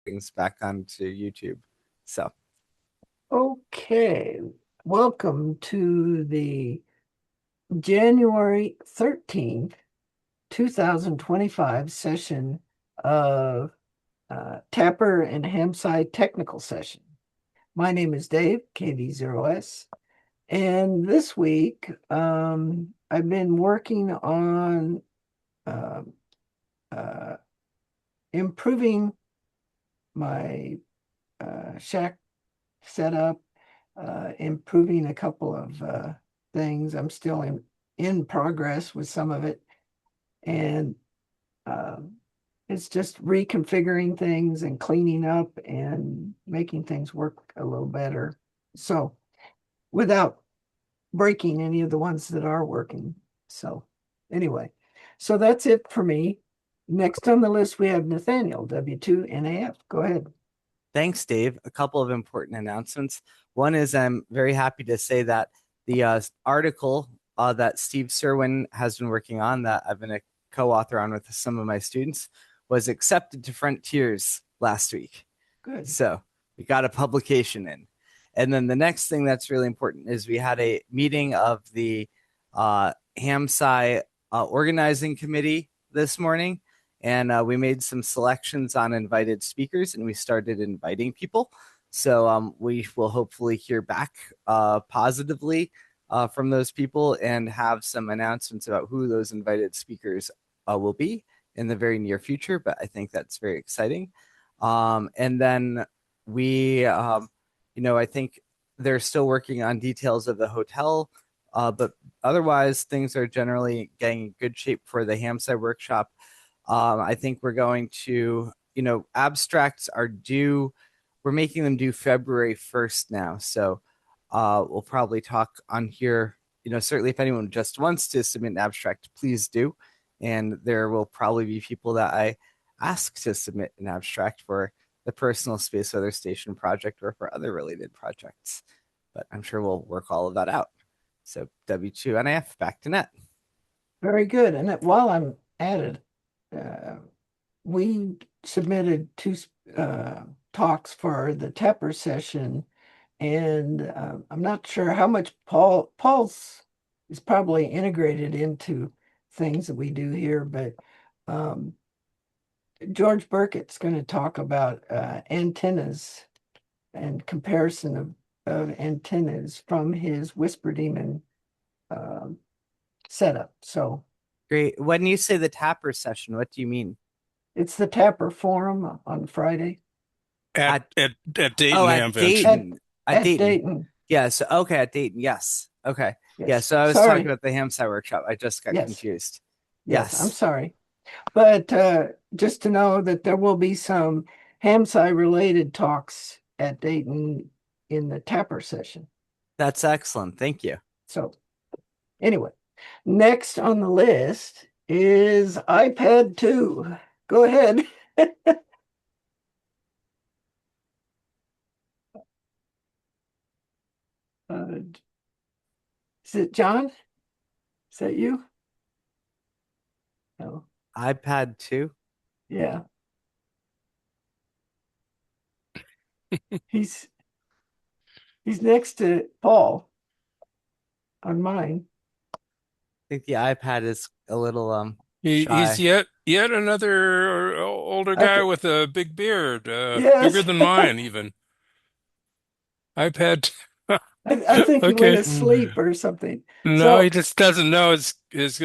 things back onto YouTube. So Okay, welcome to the January 13th, 2025 session of Tapper and HamSCI technical session. My name is Dave, KV0S, and this week I've been working on uh, uh, improving my shack setup, improving a couple of things. I'm still in progress with some of it, and um, it's just reconfiguring things and cleaning up and making things work a little better. So, without breaking any of the ones that are working. So, anyway, so that's it for me. Next on the list, we have Nathaniel, W2NAF. Go ahead. thanks, Dave. A couple of important announcements. One is I'm very happy to say that the article that Steve Serwin has been working on, that I've been a co-author on with some of my students, was accepted to Frontiers last week. Good. So we got a publication in. And then the next thing that's really important is we had a meeting of the HamSCI organizing committee this morning, and we made some selections on invited speakers, and we started inviting people. So we will hopefully hear back positively from those people and have some announcements about who those invited speakers will be in the very near future. But I think that's very exciting. And then we, I think they're still working on details of the hotel, but otherwise things are generally getting in good shape for the HamSCI workshop. I think we're going to, abstracts are due. We're making them due February 1st now. So we'll probably talk on here. Certainly if anyone just wants to submit an abstract, please do. And there will probably be people that I ask to submit an abstract for the personal space weather station project or for other related projects. But I'm sure we'll work all of that out. So W2NAF, back to net. Very good. And while I'm at it, uh, we submitted two talks for the TAPR session, and I'm not sure how much Paul's is probably integrated into things that we do here, but um, George Burkett's going to talk about antennas and comparison of antennas from his Whisper Demon um, setup. So Great. When you say the tapper session, what do you mean? it's the Tapper Forum on Friday At At at at oh, Dayton at at Dayton. At at Dayton. Dayton. Yes. Okay, at Dayton. Yes. Okay. Yeah. Yes, So I was talking sorry. about the HamSci workshop. I just got Yes, confused. yes, I'm Yes. sorry. But just to know that there will be some HamSci related talks at Dayton in the Tapper session. That's excellent. Thank you. So anyway, next on the list is iPad 2. Go ahead. Is it John? Is that you? No. iPad 2. Yeah. He's he's next to Paul on mine. I think the iPad is a little he's shy. yet another older I guy th with a big beard, bigger yes. than mine even. iPad. I think he went Okay. asleep or something. No, he So just doesn't know his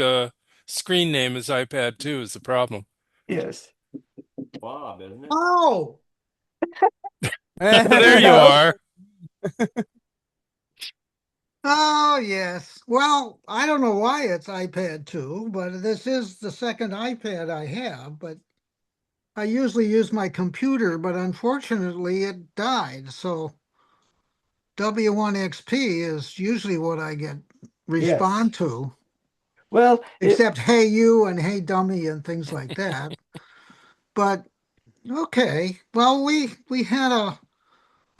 screen name is iPad 2 is the problem. yes. Bob, isn't it? Oh, There you No. are. oh yes. Well, I don't know why it's iPad 2, but this is the second iPad I have, but I usually use my computer, but unfortunately it died. So W1XP is usually what I get Yes. respond to, Well, except hey you and hey dummy and things like that. But okay. Well, we had a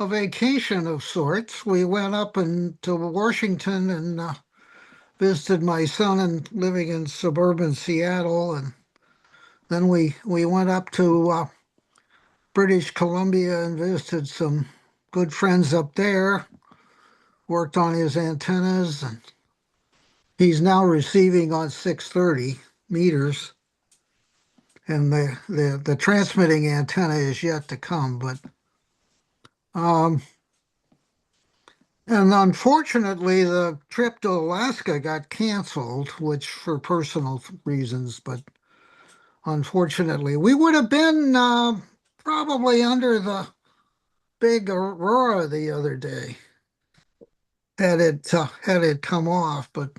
vacation of sorts. We went up to Washington and visited my son and living in suburban Seattle, and then we went up to British Columbia and visited some good friends up there, worked on his antennas, and he's now receiving on 630 meters, and the transmitting antenna is yet to come. But um, and unfortunately, the trip to Alaska got canceled, which for personal reasons. But unfortunately, we would have been probably under the big aurora the other day had it come off. But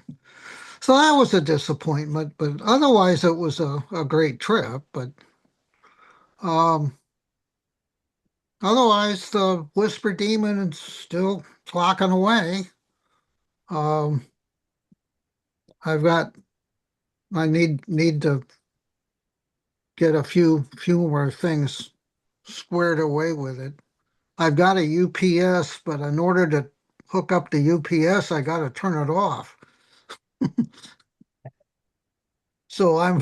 so that was a disappointment. But otherwise, it was a great trip. But um, otherwise, the Whisper Demon is still clocking away. Um, I've got I need to get a few more things squared away with it. I've got a UPS, but in order to hook up the UPS, I got to turn it off. So I'm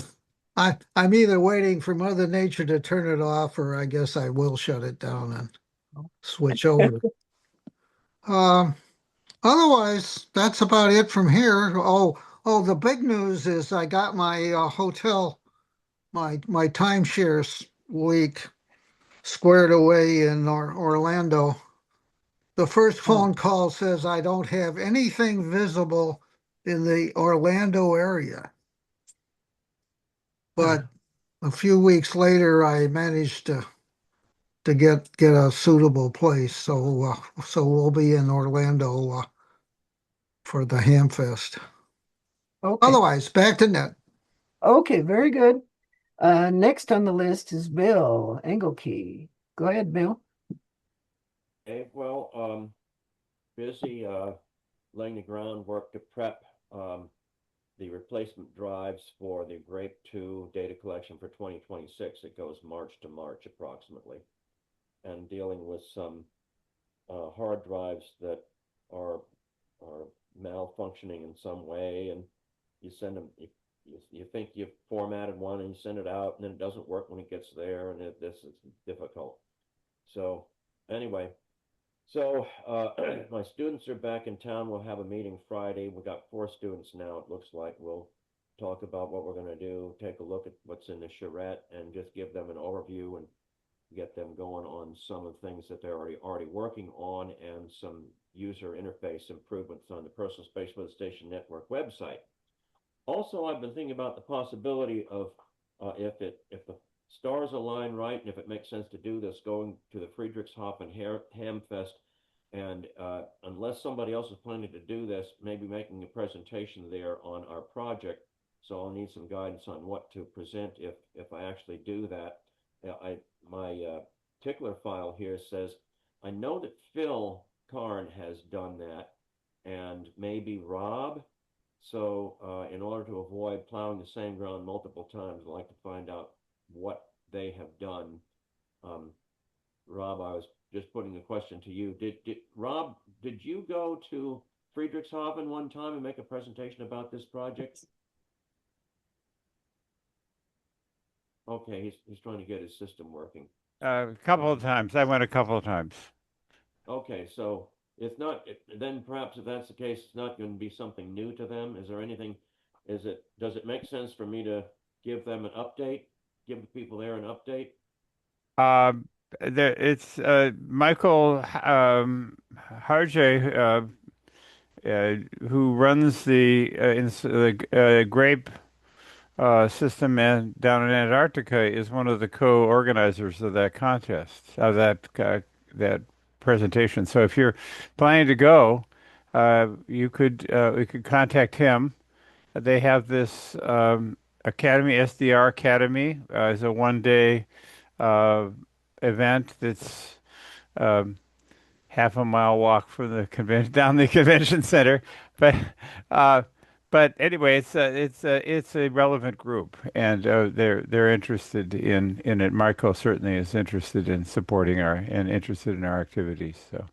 either waiting for Mother Nature to turn it off, or I guess I will shut it down and switch over. Um, Otherwise, that's about it from here. The big news is I got my hotel, my timeshares week squared away in Orlando. The first phone call says I don't have anything visible in the Orlando area. But a few weeks later, I managed to get a suitable place. So we'll be in Orlando for the Hamfest. Okay. Otherwise, back to net. Okay, very good. Next on the list is Bill Engelkey. Go ahead, Bill. Okay, well, busy laying the groundwork to prep the replacement drives for the Grape 2 data collection for 2026. It goes March to March approximately, and dealing with some hard drives that are are malfunctioning in some way, and you send them. You think you've formatted one and you send it out, and then it doesn't work when it gets there, and this is difficult. So anyway, so my students are back in town. We'll have a meeting Friday. We got 4 students now. It looks like we'll talk about what we're going to do, take a look at what's in the charrette, and just give them an overview and get them going on some of the things that they're already working on, and some user interface improvements on the Personal Space Weather Station Network website. Also, I've been thinking about the possibility of if the stars align right, and if it makes sense to do this, going to the Friedrichshafen Hamfest, and unless somebody else is planning to do this, maybe making a presentation there on our project. So I'll need some guidance on what to present if I actually do that. My tickler file here says I know that Phil Karn has done that, and maybe Rob. So in order to avoid plowing the same ground multiple times, I'd like to find out what they have done. Rob, I was just putting a question to you. Rob, did you go to Friedrichshafen one time and make a presentation about this project? Okay, he's trying to get his system working. A couple of times. I went a couple of times. Okay, so it's not, then perhaps if that's the case, it's not going to be something new to them. Is there anything, does it make sense for me to give them an update, give the people there an update? It's Michael Harjay, who runs the grape system down in Antarctica, is one of the co-organizers of that contest, of that presentation. So if you're planning to go, we could contact him. They have this Academy, SDR Academy, is a 1 day uh, event that's um, half a mile walk from the convention down the convention center. But uh, but anyway, it's a relevant group, and they're interested in it. Marco certainly is interested in supporting and interested in our activities. So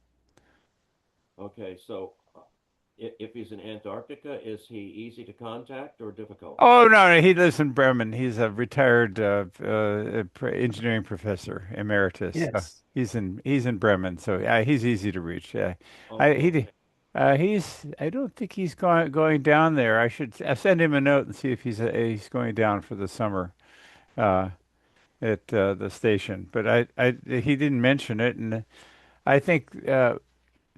Okay, so if he's in Antarctica, is he easy to contact or difficult? Oh no, he lives in Bremen. He's a retired engineering professor emeritus. Yes. He's in Bremen, so yeah, he's easy to reach. Yeah, I Okay, he okay. he's I don't think he's going down there. I should send him a note and see if he's going down for the summer uh, at the station. But I he didn't mention it, and I think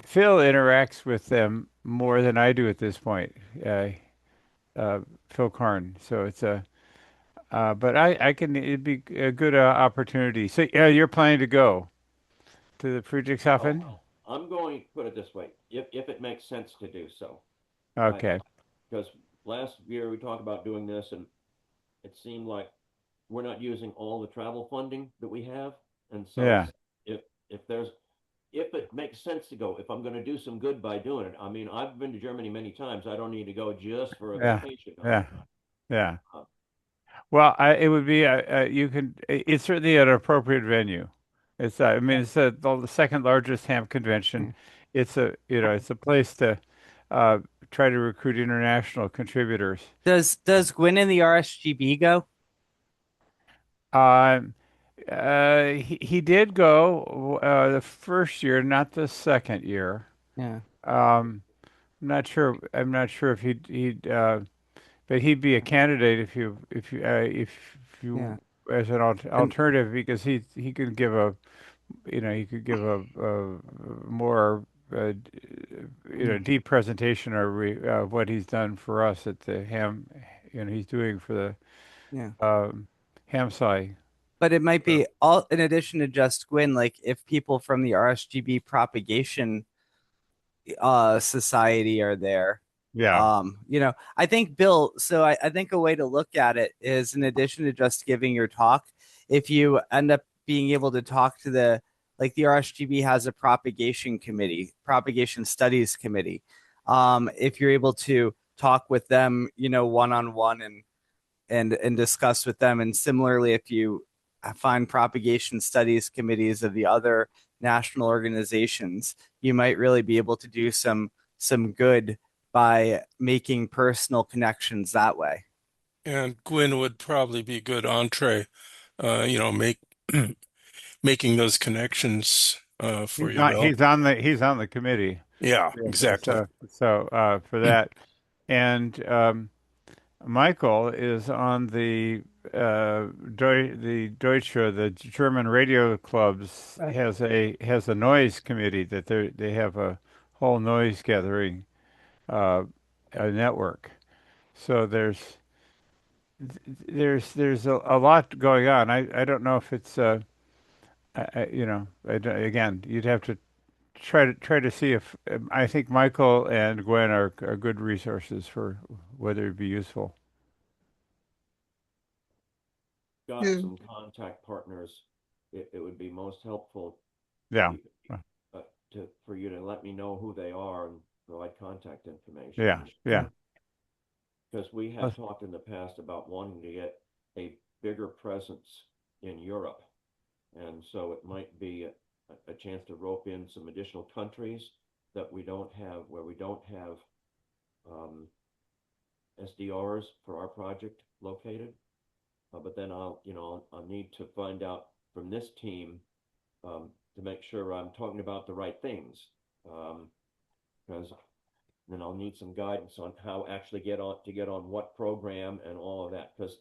Phil interacts with them more than I do at this point. Uh, Phil Karn. So it's a but it'd be a good opportunity. So, yeah, you're planning to go to the Oh, Friedrichshafen? I'm going to put it this way, if it makes sense to do so. I Okay. because last year we talked about doing this, and it seemed like we're not using all the travel funding that we have, and so Yeah. if if there's if it makes sense to go, if I'm going to do some good by doing it, I mean, I've been to Germany many times. I don't need to go just for a Yeah. vacation. Yeah. Yeah. Uh, Well, it would be, you can, it's certainly an appropriate venue. I mean, it's the second largest ham convention. It's a place to uh, try to recruit international contributors. Does Gwyn and the RSGB go? Um, he did go the first year, not the second year. Yeah, Um, I'm not sure. I'm not sure if but he'd be a candidate if you yeah. as an And alternative because he could give he could give a more deep presentation of what he's done for us at the he's doing for yeah. the HamSCI. But it might So, be all in addition to just Gwyn, like if people from the RSGB propagation society are there. yeah, I think Bill, so I think a way to look at it is in addition to just giving your talk, if you end up being able to talk to the RSGB has a propagation committee, propagation studies committee. If you're able to talk with them, one on one and discuss with them. And similarly, if you find propagation studies committees of the other national organizations, you might really be able to do some good by making personal connections that way. And Gwyn would probably be good entree, make making those connections for you, Bill. he's on the committee. Yeah, Yeah, exactly. so for that, and Michael is on the Deutsche, the German radio clubs Right. has a noise committee that they have a whole noise gathering uh, a network. So there's a lot going on. I don't know if it's again you'd have to try to see if I think Michael and Gwen are good resources for whether it'd be useful. got Yeah. some contact partners. It would be most helpful if Yeah. you for you to let me know who they are and provide contact information. Yeah, yeah. Because we Uh, have talked in the past about wanting to get a bigger presence in Europe. And so it might be a chance to rope in some additional countries that we don't have, where we don't have um, SDRs for our project located. But then I'll need to find out from this team to make sure I'm talking about the right things. Because then I'll need some guidance on how actually get on what program and all of that. Because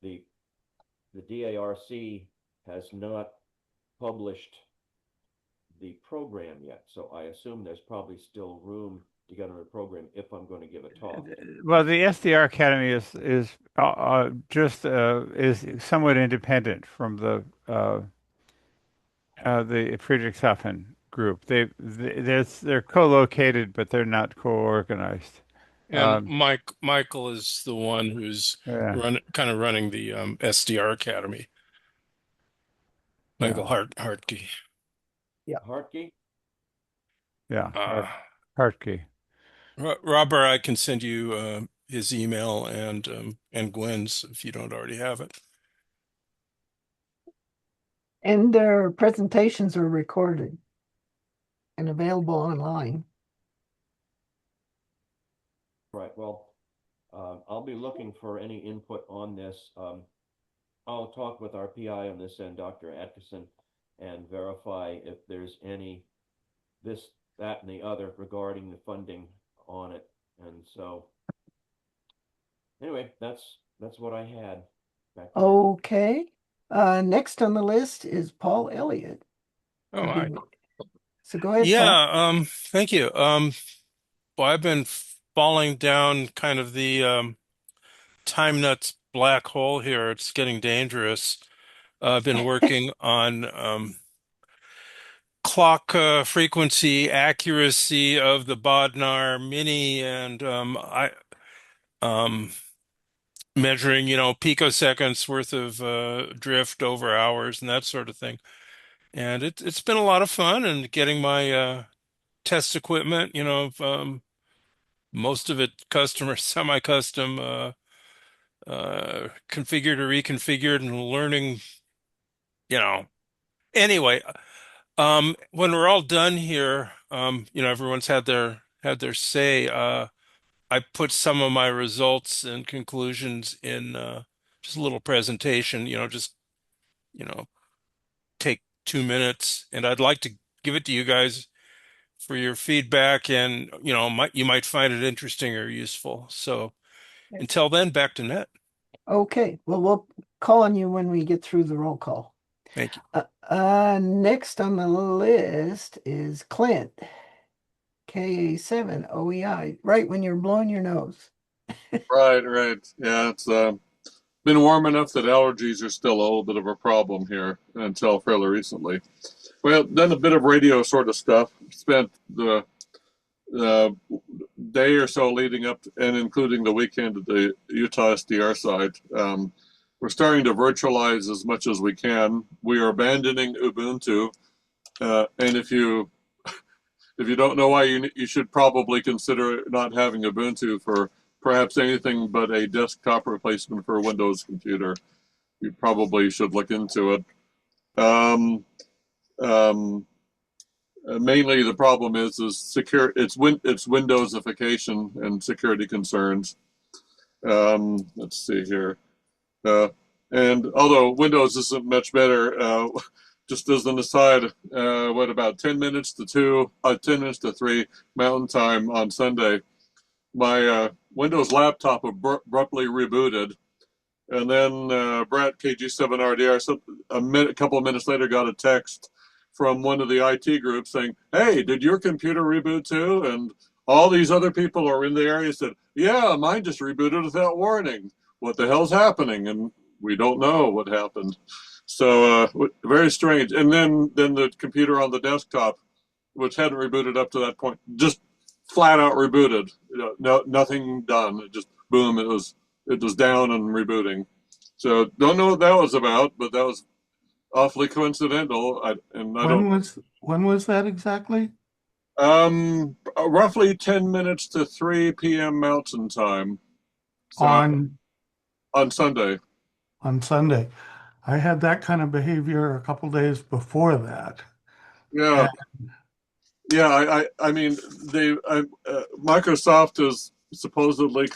the the DARC has not published the program yet, so I assume there's probably still room to get on a program if I'm going to give a talk. well, the SDR Academy is just is somewhat independent from the Friedrichshafen group. They're co-located, but they're not co-organized. And Um, Michael is the one who's yeah, running the SDR Academy. yeah, Michael Hartke. Yeah. Hartke? yeah. Uh, Hartke. Robert, I can send you his email and Gwen's if you don't already have it. And their presentations are recorded and available online. Right. Well, I'll be looking for any input on this. I'll talk with our PI on this end, Dr. Atkinson, and verify if there's any this, that, and the other regarding the funding on it. And so, anyway, that's what I had. Back to you. Okay. Next on the list is Paul Elliott. Oh, hi. So go ahead, Paul. Yeah, thank you. Well, I've been falling down kind of the time nuts black hole here. It's getting dangerous. I've been working on clock frequency accuracy of the Bodnar Mini, and I um measuring, picoseconds worth of drift over hours and that sort of thing. And it's been a lot of fun, and getting my test equipment, most of it custom or semi-custom, configured or reconfigured, and learning, you know. Anyway, when we're all done here, everyone's had their say. I put some of my results and conclusions in just a little presentation, just, you know, take 2 minutes, and I'd like to give it to you guys for your feedback, and you might find it interesting or useful. So until then, back to net. Okay. Well, we'll call on you when we get through the roll call. Thank you. Next on the list is Clint, KA7 OEI, right when you're blowing your nose. Right. Yeah, it's been warm enough that allergies are still a little bit of a problem here until fairly recently. Well, done a bit of radio sort of stuff. Spent the day or so leading up to, and including the weekend at the Utah SDR site. We're starting to virtualize as much as we can. We are abandoning Ubuntu, and if you don't know why, you should probably consider not having Ubuntu for perhaps anything but a desktop replacement for a Windows computer. You probably should look into it. Mainly, the problem is secure. It's Windowsification and security concerns. Let's see here. And although Windows isn't much better, just as an aside, about 10 minutes to 10 minutes to 3 Mountain Time on Sunday, my Windows laptop abruptly rebooted, and then Brett KG7RDR a couple of minutes later got a text from one of the IT groups saying, "Hey, did your computer reboot too?" And all these other people are in the area said, "Yeah, mine just rebooted without warning. What the hell's happening?" And we don't know what happened. So very strange. And then the computer on the desktop, which hadn't rebooted up to that point, just flat out rebooted. Nothing done. It just boom. It was down and rebooting. So don't know what that was about, but that was awfully coincidental. When was that exactly? Roughly 10 minutes to 3 p.m. Mountain Time. So, on Sunday. On Sunday. I had that kind of behavior a couple days before that. Yeah. Yeah, I mean, Microsoft has supposedly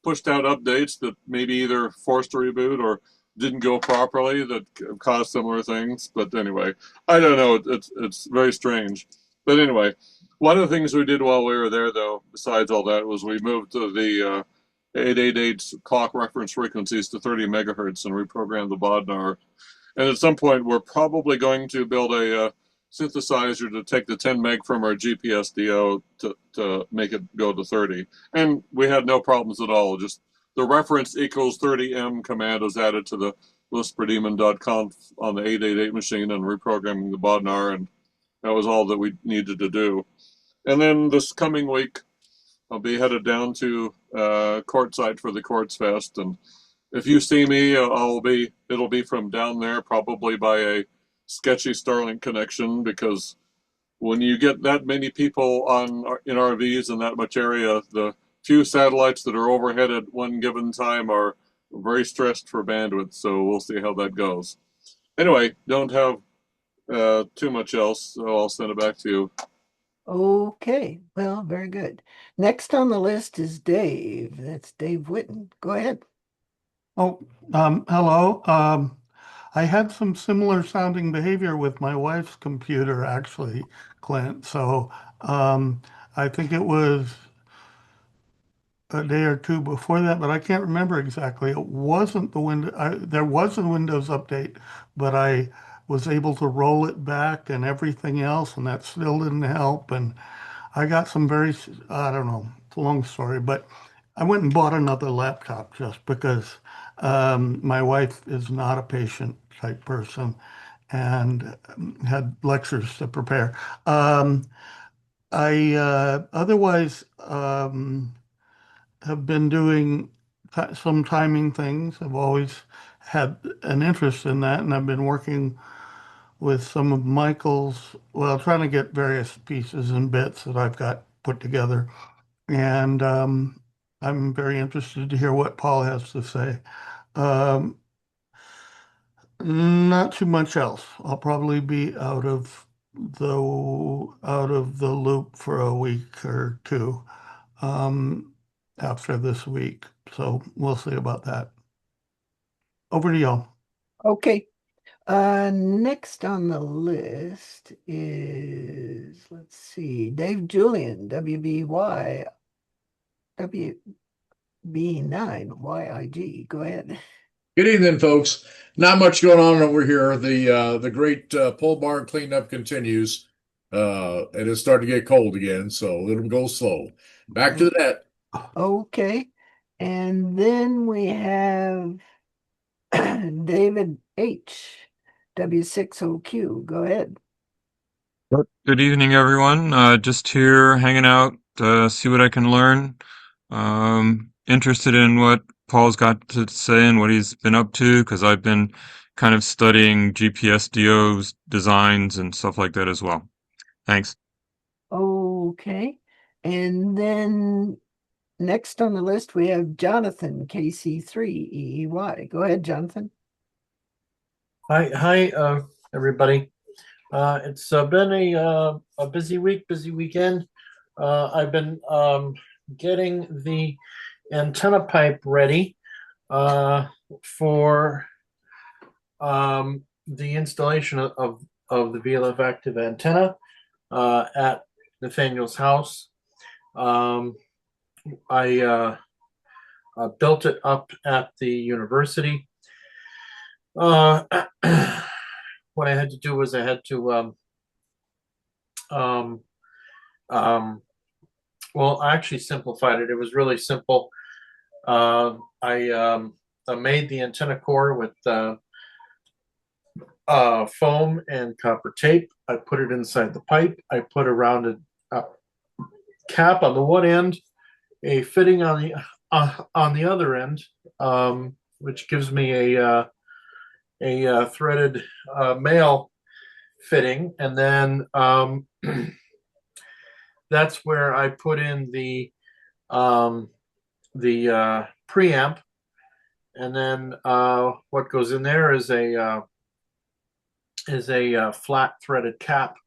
pushed out updates that maybe either forced a reboot or didn't go properly that caused similar things. But anyway, I don't know. It's very strange. But anyway, one of the things we did while we were there, though, besides all that, was we moved to the 888 clock reference frequencies to 30 megahertz and reprogrammed the Bodnar. And at some point, we're probably going to build a synthesizer to take the 10 meg from our GPSDO to make it go to 30. And we had no problems at all. Just the reference equals 30M command was added to the listperdemon.conf on the 888 machine and reprogramming the Bodnar, and that was all that we needed to do. And then this coming week, I'll be headed down to Quartzsite for the Quartz Fest, and if you see me, it'll be from down there, probably by a sketchy Starlink connection, because when you get that many people in RVs in that much area, the few satellites that are overhead at one given time are very stressed for bandwidth. So we'll see how that goes. Anyway, don't have too much else, so I'll send it back to you. Okay, well, very good. Next on the list is Dave. That's Dave Witten. Go ahead. Oh, hello. I had some similar sounding behavior with my wife's computer, actually, Clint. So I think it was a day or two before that, but I can't remember exactly. It wasn't the there was a Windows update, but I was able to roll it back and everything else, and that still didn't help. And I got some I don't know, it's a long story, but I went and bought another laptop just because my wife is not a patient type person and had lectures to prepare. I otherwise have been doing some timing things. I've always had an interest in that, and I've been working with some of Michael's, well, trying to get various pieces and bits that I've got put together. And I'm very interested to hear what Paul has to say. Um, Not too much else. I'll probably be out of the loop for a week or two after this week. So we'll see about that. Over to y'all. Okay. Next on the list is, let's see, Dave Julian, WBY, WB9YIG. Go ahead. Good evening, folks. Not much going on over here. The great pole barn cleanup continues. And it's starting to get cold again, so it'll go slow. Back to that. Okay. And then we have David H, W60Q. Go ahead. Good evening, everyone. Just here hanging out to see what I can learn. Interested in what Paul's got to say and what he's been up to, because I've been kind of studying GPS DOs designs and stuff like that as well. Thanks. Okay. And then next on the list, we have Jonathan, KC3EEY. Go ahead, Jonathan. Hi, everybody. It's been a busy week, busy weekend. I've been getting the antenna pipe ready for the installation of the VLF active antenna at Nathaniel's house. I built it up at the university. What I had to do was I had to well, I actually simplified it. It was really simple. I made the antenna core with foam and copper tape. I put it inside the pipe. I put a rounded cap on the one end, a fitting on the other end, which gives me a threaded male fitting, and then that's where I put in the preamp, and then what goes in there is a flat threaded cap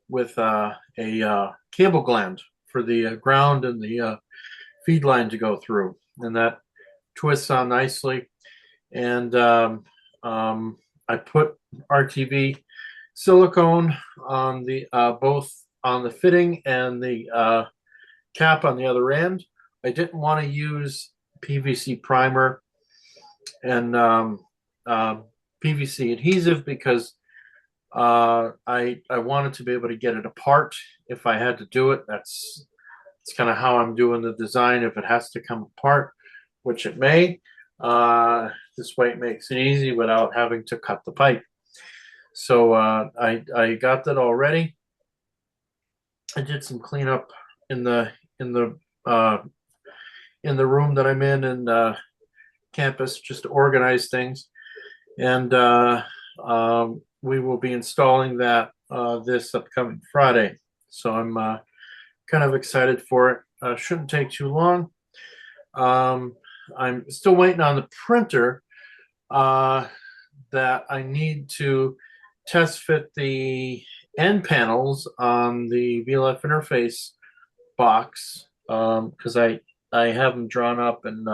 with a cable gland for the ground and the feed line to go through, and that twists on nicely. And I put RTV silicone on the both on the fitting and the cap on the other end. I didn't want to use PVC primer and PVC adhesive because I wanted to be able to get it apart if I had to do it. That's kind of how I'm doing the design. If it has to come apart, which it may, this way it makes it easy without having to cut the pipe. So I got that all ready. I did some cleanup in the room that I'm in and campus just to organize things, and we will be installing that this upcoming Friday. So I'm kind of excited for it. Shouldn't take too long. I'm still waiting on the printer that I need to test fit the end panels on the VLF interface box because I have them drawn up in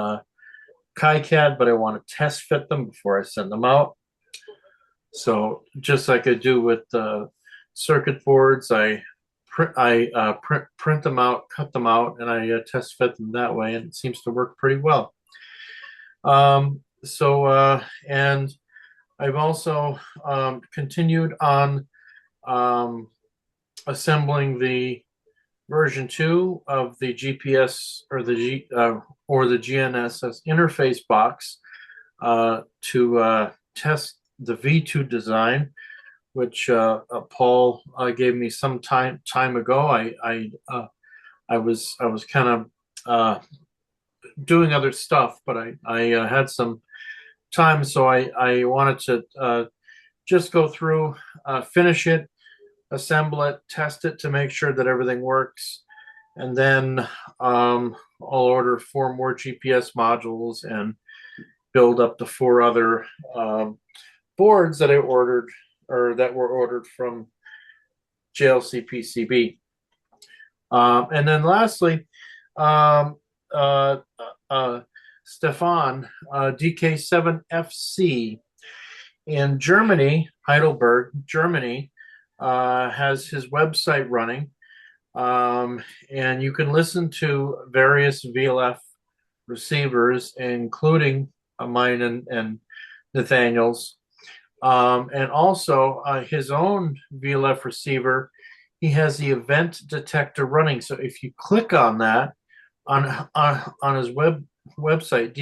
KiCad, but I want to test fit them before I send them out. So just like I do with circuit boards, I print them out, cut them out, and I test fit them that way, and it seems to work pretty well. And I've also continued on assembling the version 2 of the GPS or the GNSS interface box to test the V2 design, which Paul gave me some time ago. I was kind of doing other stuff, but I had some time, so I wanted to just go through, finish it, assemble it, test it to make sure that everything works, and then I'll order 4 more GPS modules and build up the 4 other boards that I ordered or that were ordered from JLC PCB. And then lastly, Stefan, DK7FC in Germany, Heidelberg, Germany, has his website running. And you can listen to various VLF receivers, including mine and Nathaniel's. And also his own VLF receiver, he has the event detector running. So if you click on that on his website,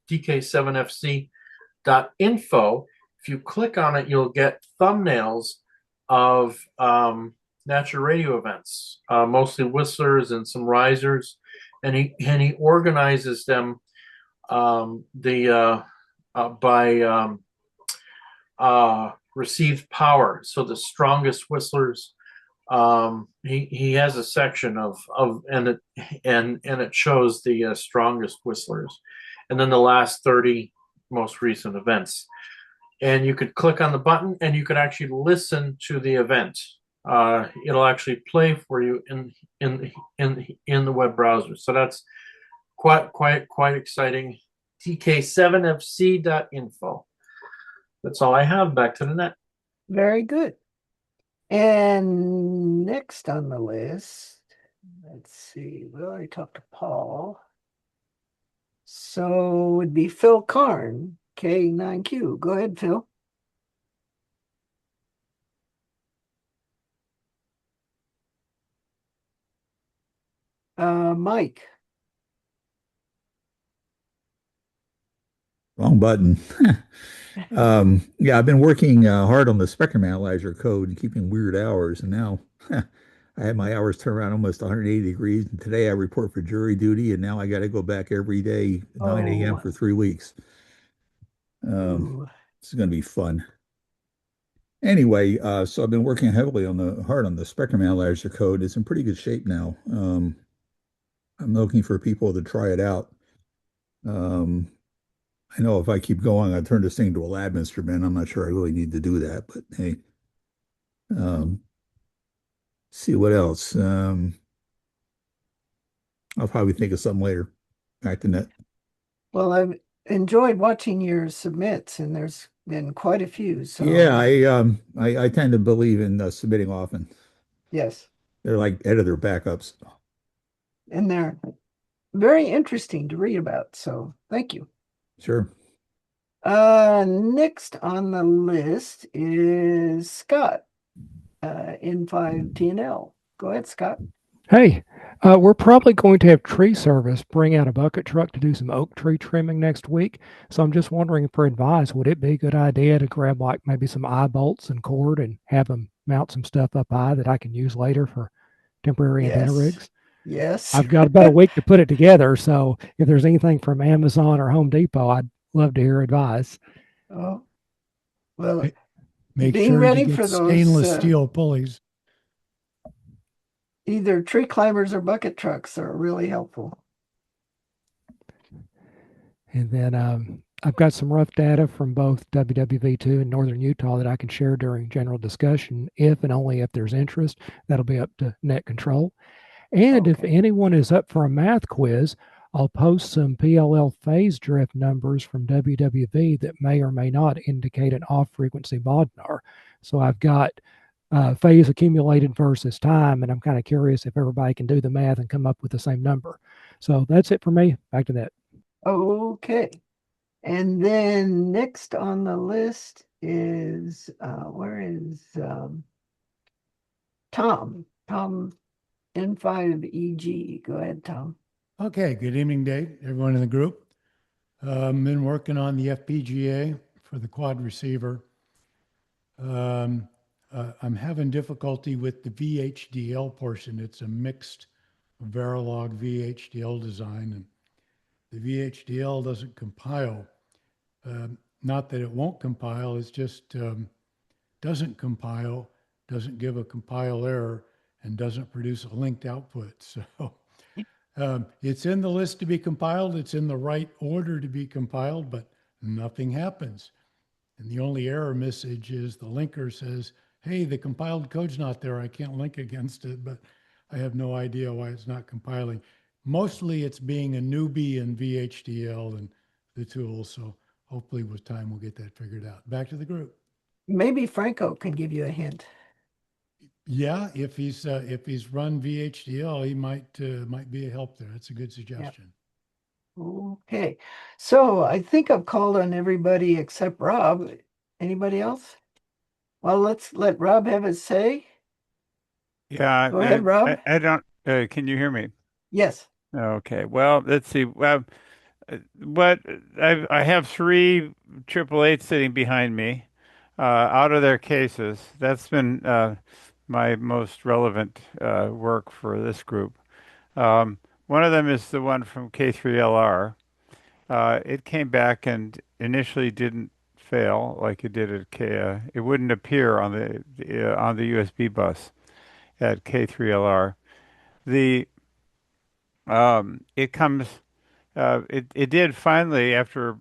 DK7FC.info, if you click on it, you'll get thumbnails of natural radio events, mostly whistlers and some risers, and he organizes them by received power. So the strongest whistlers, he has a section of and it shows the strongest whistlers, and then the last 30 most recent events. And you could click on the button and you could actually listen to the event. It'll actually play for you in the web browser. So that's quite exciting. DK7FC.info. That's all I have. Back to the net. Very good. And next on the list, let's see. We already talked to Paul. So it would be Phil Karn, K9Q. Go ahead, Phil. Mike. Wrong button. Yeah, I've been working hard on the spectrum analyzer code and keeping weird hours, and now I had my hours turn around almost 180 degrees. And today I report for jury duty, and now I got to go back every day 9 a.m. for 3 weeks. This is going to be fun. Anyway, so I've been working heavily hard on the spectrum analyzer code. It's in pretty good shape now. I'm looking for people to try it out. I know if I keep going, I'll turn this thing into a lab instrument. I'm not sure I really need to do that, but hey, see what else. I'll probably think of something later. Back to net. Well, I've enjoyed watching your submits, and there's been quite a few. So yeah, I tend to believe in submitting often. Yes, they're like editor backups, and they're very interesting to read about. So thank you. Sure. Next on the list is Scott, N5TNL. Go ahead, Scott. Hey, we're probably going to have tree service bring out a bucket truck to do some oak tree trimming next week. So I'm just wondering for advice, would it be a good idea to grab like maybe some eye bolts and cord and have them mount some stuff up high that I can use later for temporary antenna rigs? Yes. I've got about a week to put it together. So if there's anything from Amazon or Home Depot, I'd love to hear advice. Oh, well, make being sure ready you get for those stainless steel pulleys. Either tree climbers or bucket trucks are really helpful. And then I've got some rough data from both WWV2 and Northern Utah that I can share during general discussion if and only if there's interest. That'll be up to net control. And if anyone is up for a math quiz, I'll post some PLL phase drift numbers from WWV that may or may not indicate an off-frequency Bodnar. So I've got phase accumulated versus time, and I'm kind of curious if everybody can do the math and come up with the same number. So that's it for me. Back to that. Okay. And then next on the list is, where is Tom? Tom N5EG. Go ahead, Tom. Okay, good evening, Dave, everyone in the group. Been working on the FPGA for the quad receiver. I'm having difficulty with the VHDL portion. It's a mixed Verilog VHDL design, and the VHDL doesn't compile. Not that it won't compile, it's just doesn't compile, doesn't give a compile error, and doesn't produce a linked output. So it's in the list to be compiled. It's in the right order to be compiled, but nothing happens. And the only error message is the linker says, hey, the compiled code's not there. I can't link against it, but I have no idea why it's not compiling. Mostly it's being a newbie in VHDL and the tool. So hopefully with time, we'll get that figured out. Back to the group. Maybe Franco can give you a hint. Yeah, if he's run VHDL, he might be a help there. That's a good suggestion. Okay. So I think I've called on everybody except Rob. Anybody else? Well, let's let Rob have his say. Yeah, Go ahead, Rob. I don't. Can you hear me? Yes. Okay. Well, let's see. Well, what I have three triple eight sitting behind me, out of their cases. That's been my most relevant work for this group. One of them is the one from K3LR. It came back and initially didn't fail like it did at K. It wouldn't appear on the USB bus at K3LR. The it comes. It did finally, after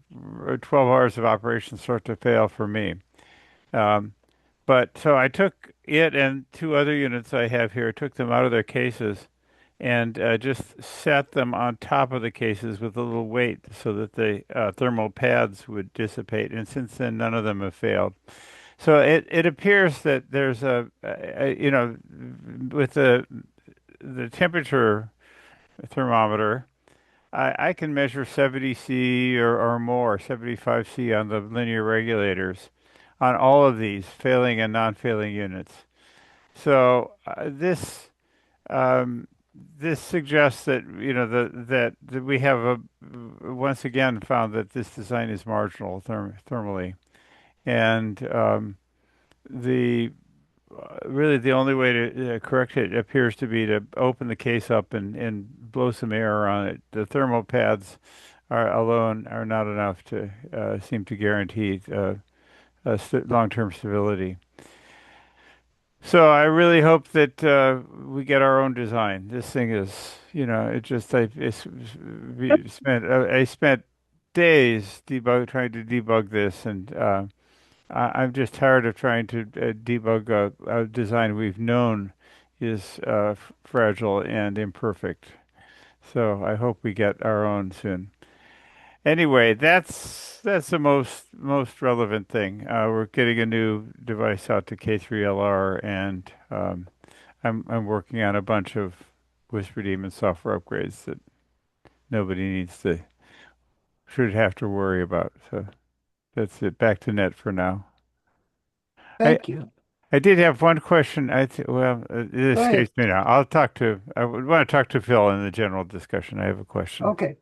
12 hours of operation, start to fail for me. Um, but so I took it and two other units I have here, took them out of their cases, and just set them on top of the cases with a little weight so that the thermal pads would dissipate. And since then, none of them have failed. So it appears that there's with the temperature thermometer, I can measure 70 C or more, 75 C on the linear regulators on all of these failing and non-failing units. So um, this suggests that that we have once again found that this design is marginal thermally, and the really the only way to correct it appears to be to open the case up and blow some air on it. The thermal pads alone are not enough to seem to guarantee long-term stability. So I really hope that we get our own design. This thing is, I spent days trying to debug this, and I'm just tired of trying to debug a design we've known is fragile and imperfect. So I hope we get our own soon. Anyway, that's the most relevant thing. We're getting a new device out to K3LR, and I'm working on a bunch of Whisper Demon software upgrades that nobody should have to worry about. So that's it. Back to net for now. Thank you. I did have one question. It escapes me now. I would want to talk to Phil in the general discussion. I have a question. Okay.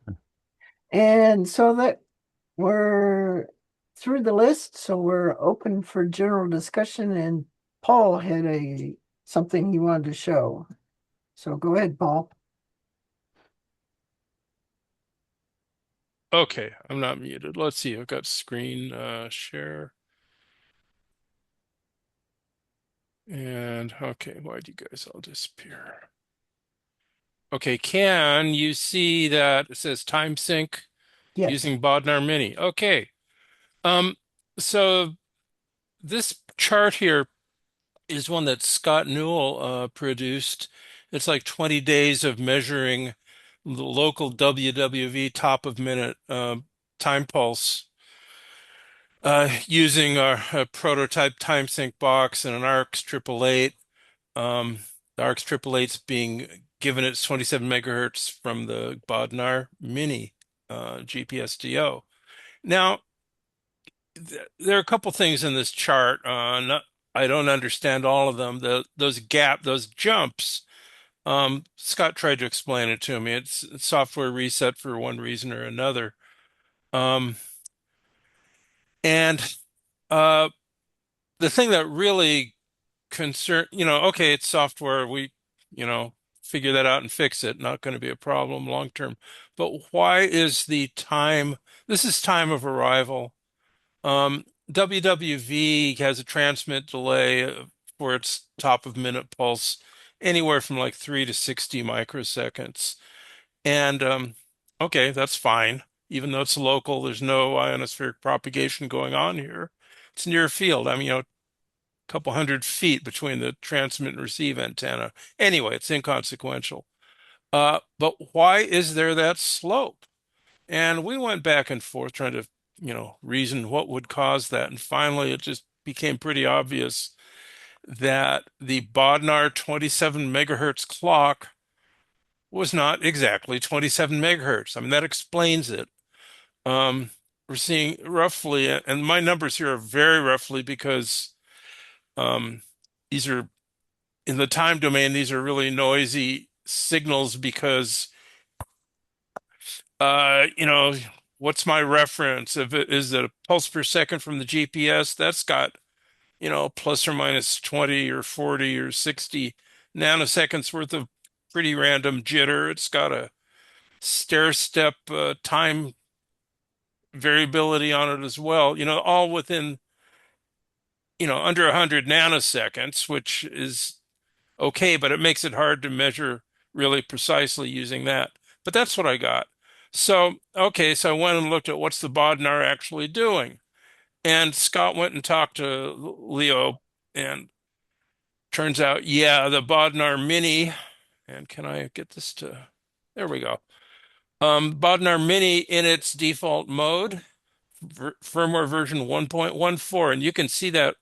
And so that we're through the list, so we're open for general discussion, and Paul had something he wanted to show. So go ahead, Paul. Okay, I'm not muted. Let's see. I've got screen share. And okay, why'd you guys all disappear? Okay, can you see that it says time sync Yes. using Bodnar Mini. Okay. Um, so this chart here is one that Scott Newell produced. It's like 20 days of measuring the local WWV top of minute time pulse using a prototype time sync box and an ARX 888. The ARX 888's being given its 27 megahertz from the Bodnar Mini GPSDO. Now, there are a couple things in this chart. I don't understand all of them. Those jumps. Scott tried to explain it to me. It's software reset for one reason or another. Um, and uh, the thing that really okay, it's software. Figure that out and fix it. Not going to be a problem long term. But why is the time? This is time of arrival. WWV has a transmit delay for its top of minute pulse, anywhere from like 3 to 60 microseconds. And okay, that's fine. Even though it's local, there's no ionospheric propagation going on here. It's near field. I mean, a couple 100 feet between the transmit and receive antenna. Anyway, it's inconsequential. But why is there that slope? And we went back and forth trying to, reason what would cause that. And finally, it just became pretty obvious that the Bodnar 27 megahertz clock was not exactly 27 megahertz. I mean, that explains it. We're seeing roughly, and my numbers here are very roughly because these are in the time domain, these are really noisy signals because what's my reference? If it is a pulse per second from the GPS, that's got, plus or minus 20 or 40 or 60 nanoseconds worth of pretty random jitter. It's got a stair step time variability on it as well, all within, under 100 nanoseconds, which is okay, but it makes it hard to measure really precisely using that. But that's what I got. So, okay, so I went and looked at what's the Bodnar actually doing. And Scott went and talked to Leo, and turns out, yeah, the Bodnar Mini, and can I get this to, there we go. Bodnar Mini in its default mode, firmware version 1.14, and you can see that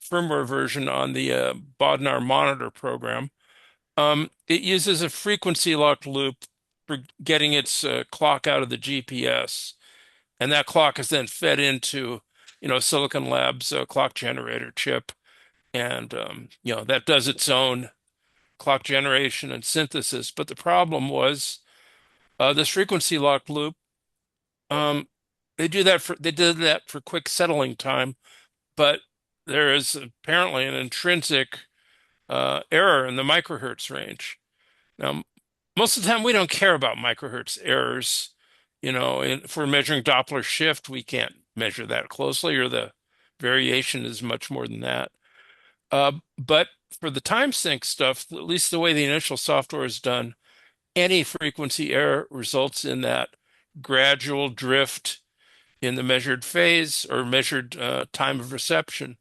firmware version on the Bodnar monitor program. It uses a frequency locked loop for getting its clock out of the GPS, and that clock is then fed into, Silicon Labs clock generator chip, and that does its own clock generation and synthesis. But the problem was this frequency locked loop. They did that for quick settling time, but there is apparently an intrinsic error in the microhertz range. Now, most of the time, we don't care about microhertz errors. If we're measuring Doppler shift, we can't measure that closely, or the variation is much more than that. But for the time sync stuff, at least the way the initial software is done, any frequency error results in that gradual drift in the measured phase or measured time of reception.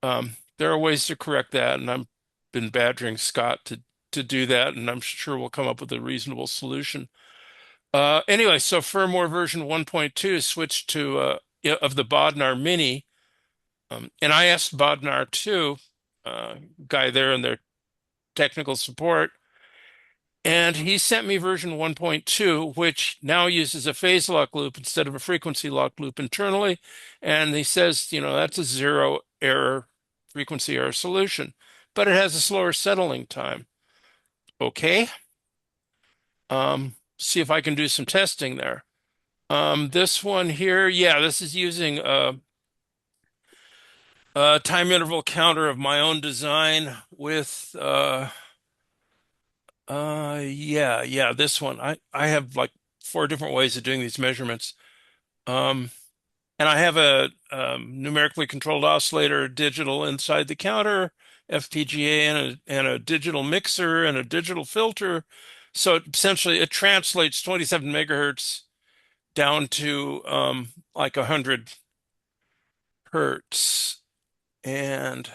There are ways to correct that, and I've been badgering Scott to do that, and I'm sure we'll come up with a reasonable solution. Anyway, so firmware version 1.2 switched to of the Bodnar Mini, and I asked Bodnar too, guy there in their technical support, and he sent me version 1.2, which now uses a phase lock loop instead of a frequency lock loop internally, and he says, that's a zero error frequency error solution, but it has a slower settling time. Okay. See if I can do some testing there. This one here, yeah, this is using a time interval counter of my own design with this one. I have like 4 different ways of doing these measurements. And I have a numerically controlled oscillator digital inside the counter, FPGA, and a digital mixer and a digital filter. So essentially it translates 27 megahertz down to like 100 hertz. And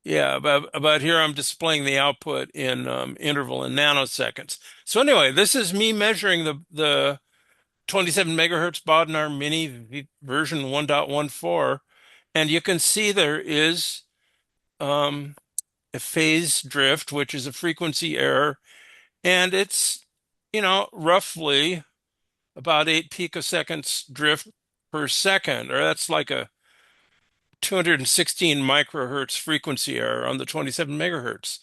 yeah, about here I'm displaying the output in interval in nanoseconds. So anyway, this is me measuring the 27 megahertz Bodnar Mini version 1.14, and you can see there is a phase drift, which is a frequency error, and it's, roughly about 8 picoseconds drift per second, or that's like a 216 microhertz frequency error on the 27 megahertz.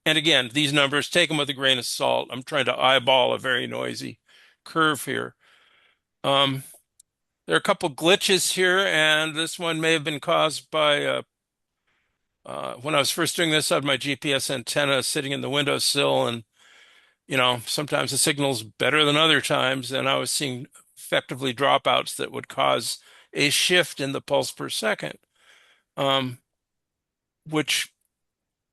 And again, these numbers, take them with a grain of salt. I'm trying to eyeball a very noisy curve here. There are a couple glitches here, and this one may have been caused by when I was first doing this, I had my GPS antenna sitting in the windowsill, and sometimes the signal's better than other times, and I was seeing effectively dropouts that would cause a shift in the pulse per second, which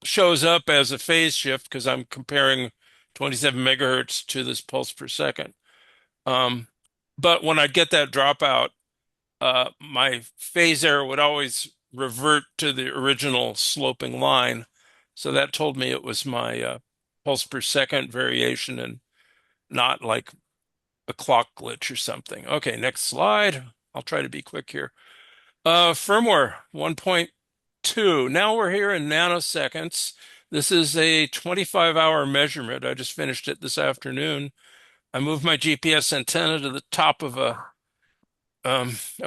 shows up as a phase shift because I'm comparing 27 megahertz to this pulse per second. But when I'd get that dropout, my phase error would always revert to the original sloping line. So that told me it was my pulse per second variation and not like a clock glitch or something. Okay, next slide. I'll try to be quick here. Firmware 1.2. Now we're here in nanoseconds. This is a 25-hour measurement. I just finished it this afternoon. I moved my GPS antenna to the top of a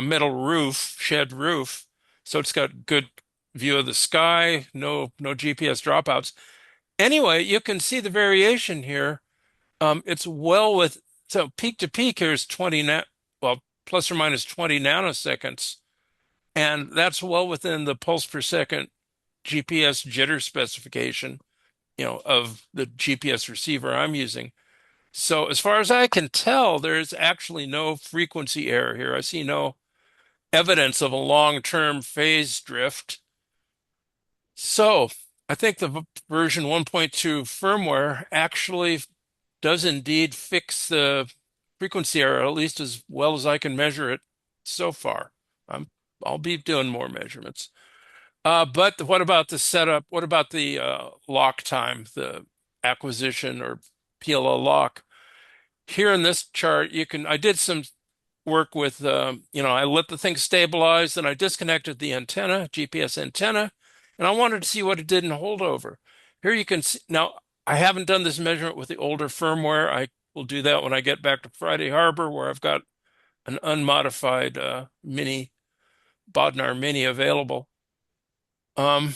metal roof, shed roof, so it's got good view of the sky, no GPS dropouts. Anyway, you can see the variation here. It's so peak to peak here is 20 well, plus or minus 20 nanoseconds, and that's well within the pulse per second GPS jitter specification, of the GPS receiver I'm using. So as far as I can tell, there's actually no frequency error here. I see no evidence of a long-term phase drift. So I think the version 1.2 firmware actually does indeed fix the frequency error, at least as well as I can measure it so far. I'll be doing more measurements. But what about the setup? What about the lock time, the acquisition or PLL lock? Here in this chart, I did some work with, I let the thing stabilize, then I disconnected the antenna, GPS antenna, and I wanted to see what it did in holdover. Here you can see, now I haven't done this measurement with the older firmware. I will do that when I get back to Friday Harbor, where I've got an unmodified Bodnar Mini available. Well,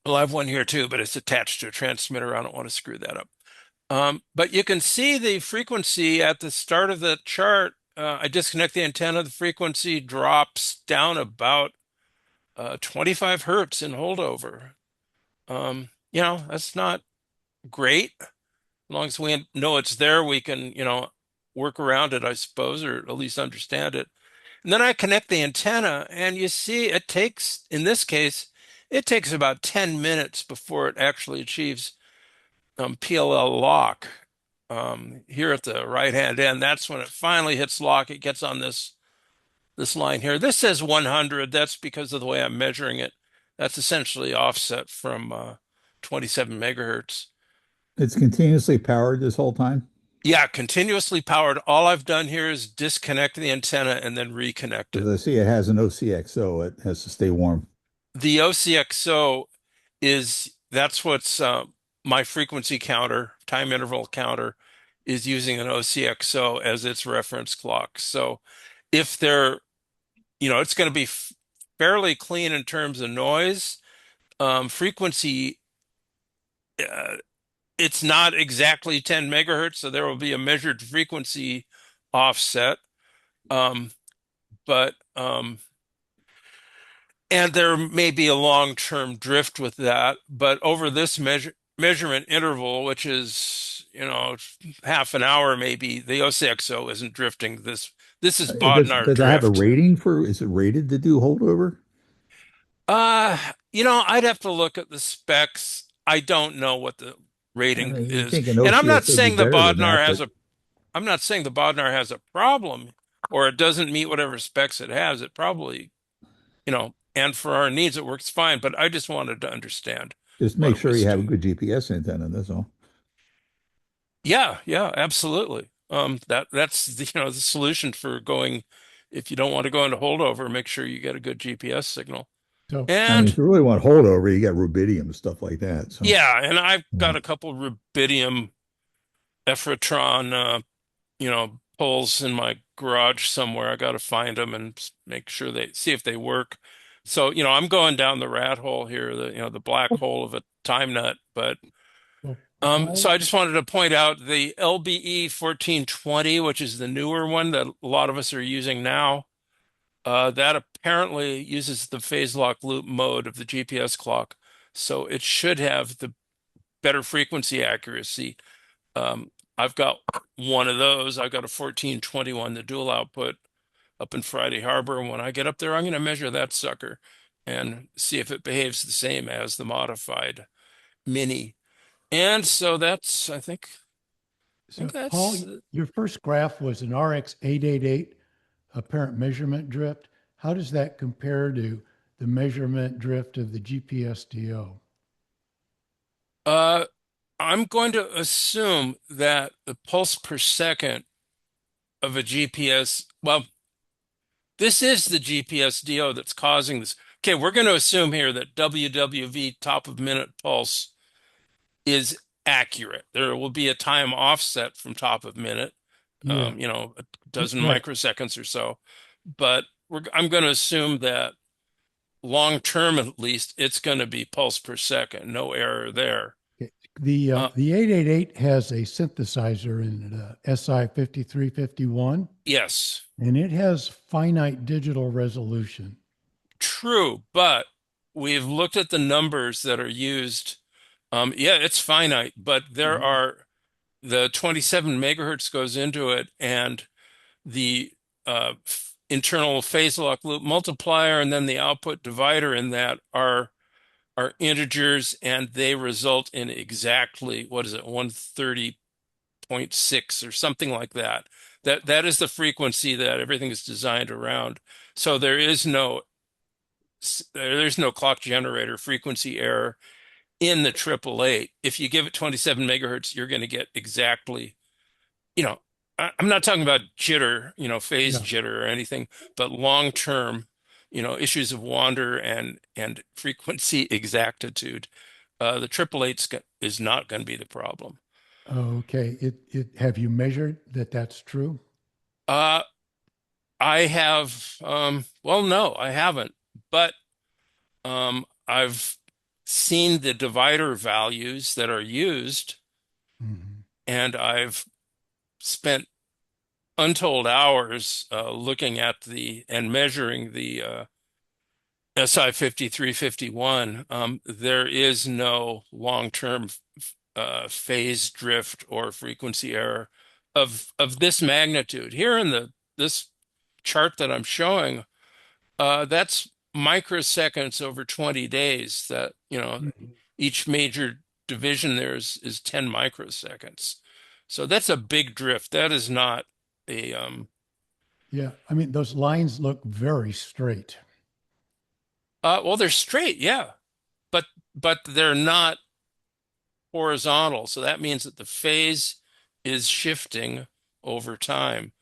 I have one here too, but it's attached to a transmitter. I don't want to screw that up. But you can see the frequency at the start of the chart. I disconnect the antenna, the frequency drops down about 25 hertz in holdover. That's not great. As long as we know it's there, we can, work around it, I suppose, or at least understand it. And then I connect the antenna, and you see in this case, it takes about 10 minutes before it actually achieves PLL lock. Here at the right-hand end, that's when it finally hits lock. It gets on this line here. This says 100. That's because of the way I'm measuring it. That's essentially offset from 27 megahertz. It's continuously powered this whole time? Yeah, continuously powered. All I've done here is disconnect the antenna and then reconnect it. As I see, it has an OCXO. It has to stay warm. The OCXO that's what's my frequency counter, time interval counter, is using an OCXO as its reference clock. So if it's going to be fairly clean in terms of noise. Frequency, it's not exactly 10 megahertz, so there will be a measured frequency offset. And there may be a long-term drift with that, but over this measurement interval, which is, half an hour maybe, the OCXO isn't drifting. This is Bodnar Does it have a drift. rating is it rated to do holdover? I'd have to look at the specs. I don't know what the rating You'd is. think an And I'm not OCXO would be saying the better than Bodnar that, has but I'm not saying the Bodnar has a problem or it doesn't meet whatever specs it has. It probably, and for our needs, it works fine. But I just wanted to understand Just what make it sure was you have a doing. good GPS antenna, that's all. Yeah, yeah, absolutely. That's the solution for going, if you don't want to go into holdover, make sure you get a good GPS signal. So, I mean, And if you really want holdover, you got rubidium, stuff like that. So, yeah, and I've yeah. got a couple rubidium Efratron, poles in my garage somewhere. I got to find them and make sure see if they work. So, I'm going down the rat hole here, the black hole of a time nut. But well, so Paul, I just wanted to point out the LBE 1420, which is the newer one that a lot of us are using now. That apparently uses the phase lock loop mode of the GPS clock, so it should have the better frequency accuracy. I've got one of those. I've got a 1421, the dual output up in Friday Harbor. And when I get up there, I'm going to measure that sucker and see if it behaves the same as the modified Mini. And so I think so Paul, that's, your first graph was an RX 888 apparent measurement drift. How does that compare to the measurement drift of the GPS DO? uh, I'm going to assume that the pulse per second of a GPS, well, this is the GPS DO that's causing this. Okay, we're going to assume here that WWV top of minute pulse is accurate. There will be a time offset from top of minute, Yeah, a dozen right. microseconds or so. But I'm going to assume that long term, at least, it's going to be pulse per second. No error there. Okay. The Uh, the 888 has a synthesizer in it, SI 5351, yes, and it has finite digital resolution. true. But we've looked at the numbers that are used. Yeah, it's finite, but there Mhm. are the 27 megahertz goes into it, and the internal phase lock loop multiplier and then the output divider in that are integers, and they result in exactly, what is it, 130.6 or something like that. That is the frequency that everything is designed around. So there's no clock generator frequency error in the 888. If you give it 27 megahertz, you're going to get exactly, you know, I'm not talking about jitter, phase Yeah. jitter or anything, but long term, issues of wander and frequency exactitude. The 888 is not going to be the problem. Okay. Have you measured that that's true? Uh, I have, well, no, I haven't, but I've seen the divider values that are used, Mhm. and I've spent untold hours looking at and measuring the SI 5351. There is no long-term phase drift or frequency error of this magnitude. Here in this chart that I'm showing, that's microseconds over 20 days. That Mhm. each major division there is 10 microseconds. So that's a big drift. That is not a Yeah. I mean, those lines look very straight. well, they're straight, yeah, but they're not horizontal. So that means that the phase is shifting over time,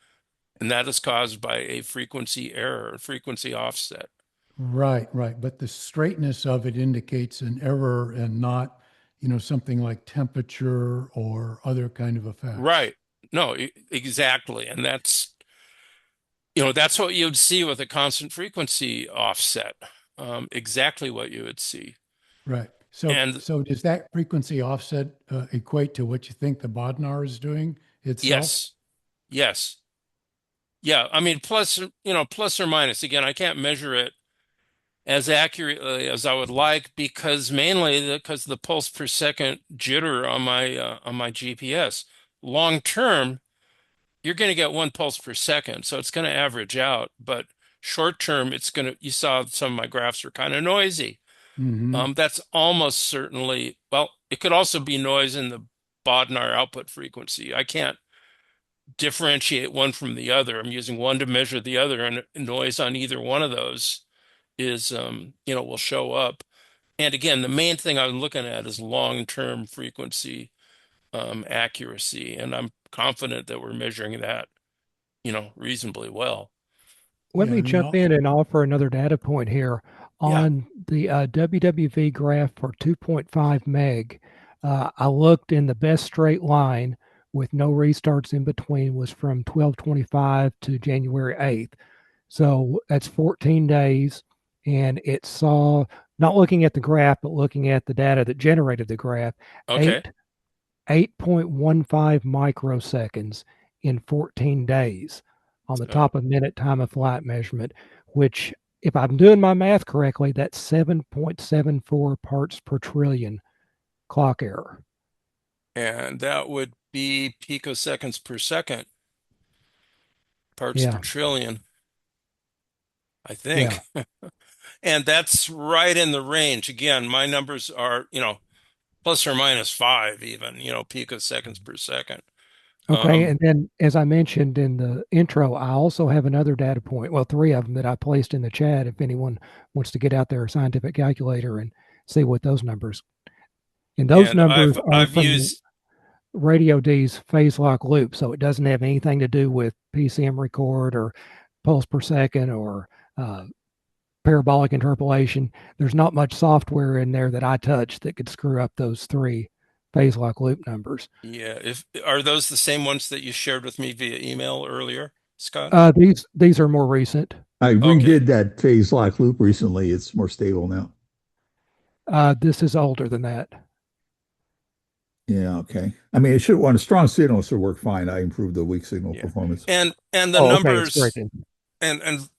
and that is caused by a frequency error, a frequency offset. Right, right. But the straightness of it indicates an error and not, something like temperature or other kind of effects. Right. No, exactly. And that's what you'd see with a constant frequency offset. Exactly what you would see. Right. So, And so does that frequency offset equate to what you think the Bodnar is doing itself? yes, yes. Yeah. I mean, plus or minus. Again, I can't measure it as accurately as I would like because mainly because the pulse per second jitter on my GPS. Long term, you're going to get one pulse per second, so it's going to average out. But short term, you saw some of my graphs are kind of noisy. Hmm. That's almost certainly, well, it could also be noise in the Bodnar output frequency. I can't differentiate one from the other. I'm using one to measure the other, and noise on either one of those is, will show up. And again, the main thing I'm looking at is long-term frequency accuracy, and I'm confident that we're measuring that, reasonably well. Let Yeah, me and jump in and offer another data point here. Yeah. On the WWV graph for 2.5 meg, I looked in the best straight line with no restarts in between was from 12/25 to January 8th. So that's 14 days. And it saw, not looking at the graph, but looking at the data that generated the graph, Okay. 8.15 microseconds in 14 days on the top of minute time of flight measurement, which, if I'm doing my math correctly, that's 7.74 parts per trillion clock error. And that would be picoseconds per second, parts per trillion, I think. Yeah. And that's right in the range. Again, my numbers are, plus or minus 5 even, picoseconds per second. Okay. And then, as I mentioned in the intro, I also have another data point. Well, three of them that I placed in the chat if anyone wants to get out their scientific calculator and see what those numbers. And those And numbers are I've from used Radio D's phase lock loop. So it doesn't have anything to do with PCM record or pulse per second or parabolic interpolation. There's not much software in there that I touched that could screw up those three phase lock loop numbers. Yeah. Are those the same ones that you shared with me via email earlier, Scott? These are more recent. I Okay. redid that phase lock loop recently. It's more stable now. This is older than that. Yeah, okay. I mean, it should want a strong signal should work fine. I improved the weak signal Yeah. performance. And the Okay, it's great numbers then. and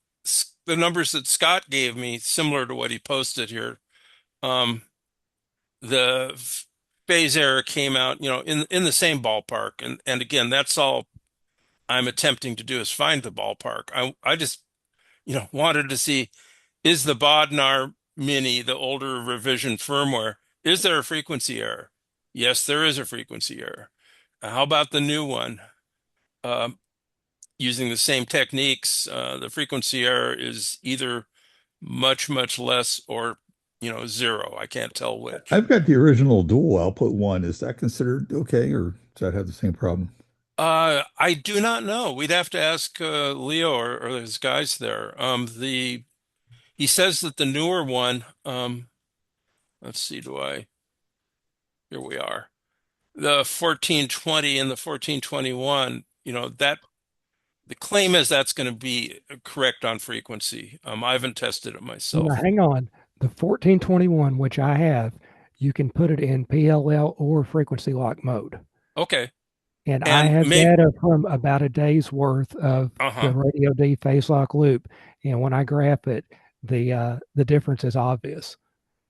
the numbers that Scott gave me, similar to what he posted here, the phase error came out, in the same ballpark. And again, that's all I'm attempting to do is find the ballpark. I just, wanted to see, is the Bodnar Mini, the older revision firmware, is there a frequency error? Yes, there is a frequency error. How about the new one? Using the same techniques, the frequency error is either much, much less or, zero. I can't tell which. I've got the original dual output one. Is that considered okay, or does that have the same problem? I do not know. We'd have to ask Leo or his guys there. He says that the newer one, let's see, here we are. The 1420 and the 1421, that the claim is that's going to be correct on frequency. I haven't tested it Now, myself. hang on. The 1421, which I have, you can put it in PLL or frequency lock mode. Okay. And I And have maybe, data from about a day's worth of the Radio D phase lock loop. And when I graph it, the difference is obvious.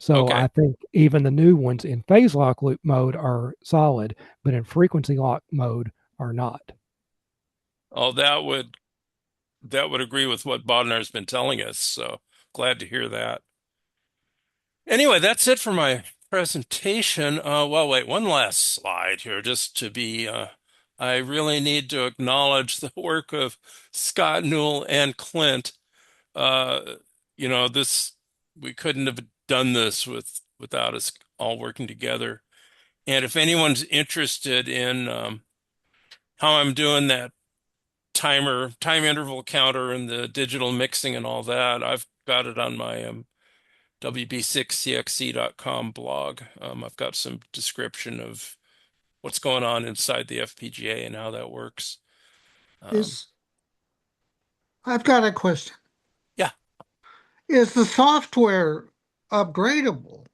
So I think even the new ones in phase lock loop mode are solid, but in frequency lock mode are not. Oh, that would agree with what Bodnar's been telling us. So glad to hear that. Anyway, that's it for my presentation. Well, wait, one last slide here, just to be. I really need to acknowledge the work of Scott Newell and Clint. This we couldn't have done this without us all working together. And if anyone's interested in how I'm doing that time interval counter and the digital mixing and all that, I've got it on my wb6cxc.com blog. I've got some description of what's going on inside the FPGA and how that works. I've got a question. Yeah. Is the software upgradable?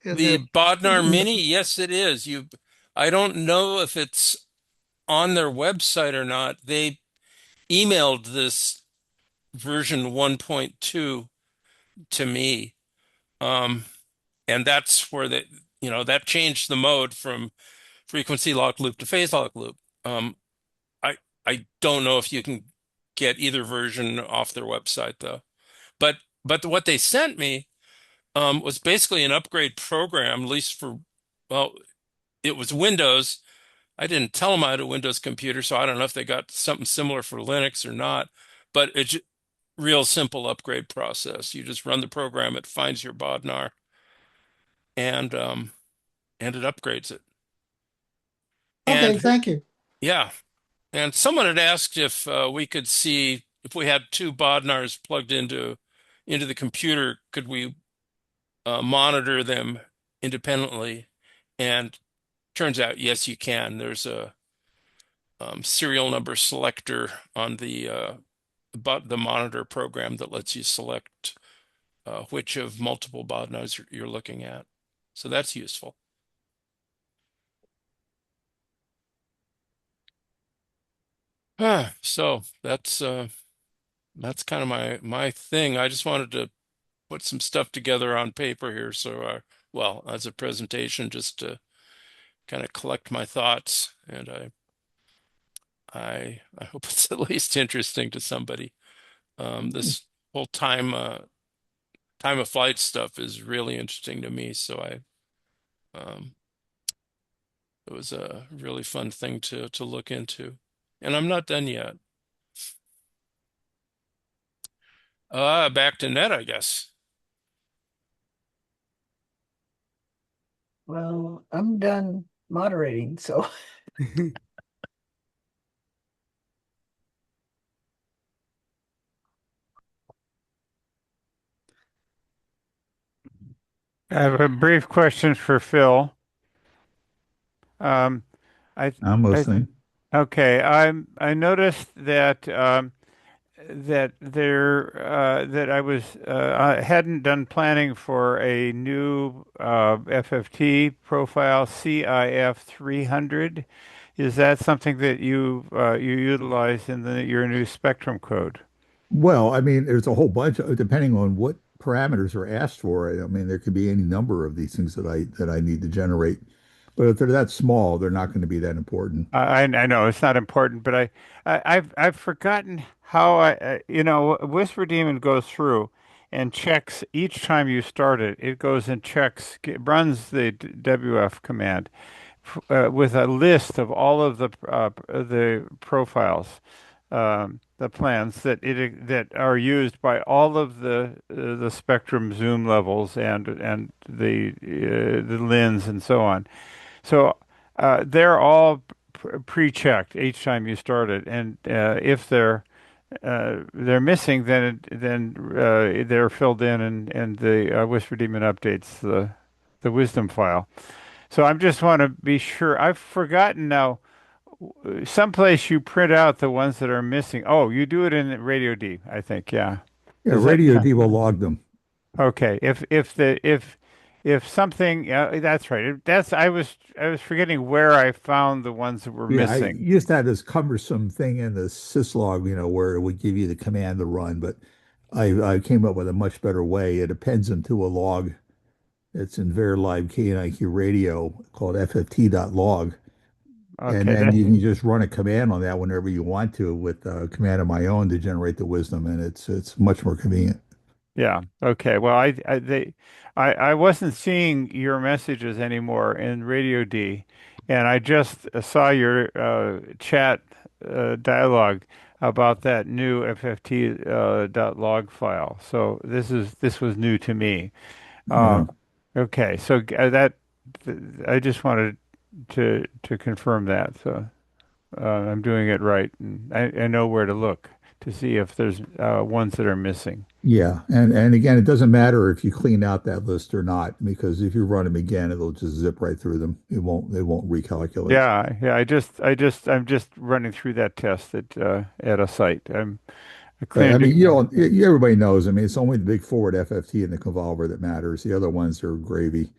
The Bodnar Mini, yes, it is. I don't know if it's on their website or not. They emailed this version 1.2 to me. And that's where that changed the mode from frequency lock loop to phase lock loop. I don't know if you can get either version off their website though. But what they sent me was basically an upgrade program, at least for, well, it was Windows I didn't tell them I had a Windows computer, so I don't know if they got something similar for Linux or not. But it's real simple upgrade process. You just run the program, it finds your Bodnar, and and it upgrades it. Okay, And thank you. yeah, and someone had asked if we could see if we had two Bodnars plugged into the computer, could we monitor them independently? And turns out, yes, you can. There's a serial number selector on the monitor program that lets you select which of multiple Bodnars you're looking at. So that's useful. So that's kind of my thing. I just wanted to put some stuff together on paper here. So, well, as a presentation, just to kind of collect my thoughts, and I hope it's at least interesting to somebody. This whole time of flight stuff is really interesting to me. So it was a really fun thing to look into, and I'm not done yet. Back to Ned, I guess. Well, I'm done moderating, so I have a brief question for Phil. Um, I'm I listening. okay. I noticed that that I was I hadn't done planning for a new FFT profile CIF 300. Is that something that you utilize in your new spectrum code? Well, I mean, there's a whole bunch of, depending on what parameters are asked for. I mean, there could be any number of these things that I need to generate. But if they're that small, they're not going to be that important. I know it's not important, but I've forgotten how Whisper Daemon goes through and checks each time you start it. It goes and checks, runs the WF command with a list of all of the profiles, the plans that are used by all of the spectrum zoom levels and the lens and so on. So they're all pre-checked each time you start it, and if they're missing, then they're filled in, and the Whisper Daemon updates the wisdom file. So I just want to be sure. I've forgotten now. Someplace you print out the ones that are missing. Oh, you do it in Radio D, I think. Yeah. Yeah, Is that Radio D will log them. okay? If something, that's right. That's I was forgetting where I found the ones that were Yeah, I missing. used to have this cumbersome thing in the syslog, where it would give you the command to run, but I came up with a much better way. It appends them to a log. It's in VeriLive KNIQ radio called FFT.log. And Okay, then you can just run a command on that whenever you want to with a command of my own to generate the wisdom, and it's much more convenient. yeah. Okay. Well, I wasn't seeing your messages anymore in Radio D, and I just saw your chat dialogue about that new FFT .log file. So this was new to me. Yeah. Okay. So I just wanted to confirm that. So I'm doing it right, and I know where to look to see if there's ones that are missing. Yeah, and again, it doesn't matter if you clean out that list or not, because if you run them again, it'll just zip right through them. It won't recalculate. Yeah. I'm just running through that test at a site. I But I cleaned it. mean, everybody knows. I mean, it's only the big forward FFT and the convolver that matters. The other ones are gravy.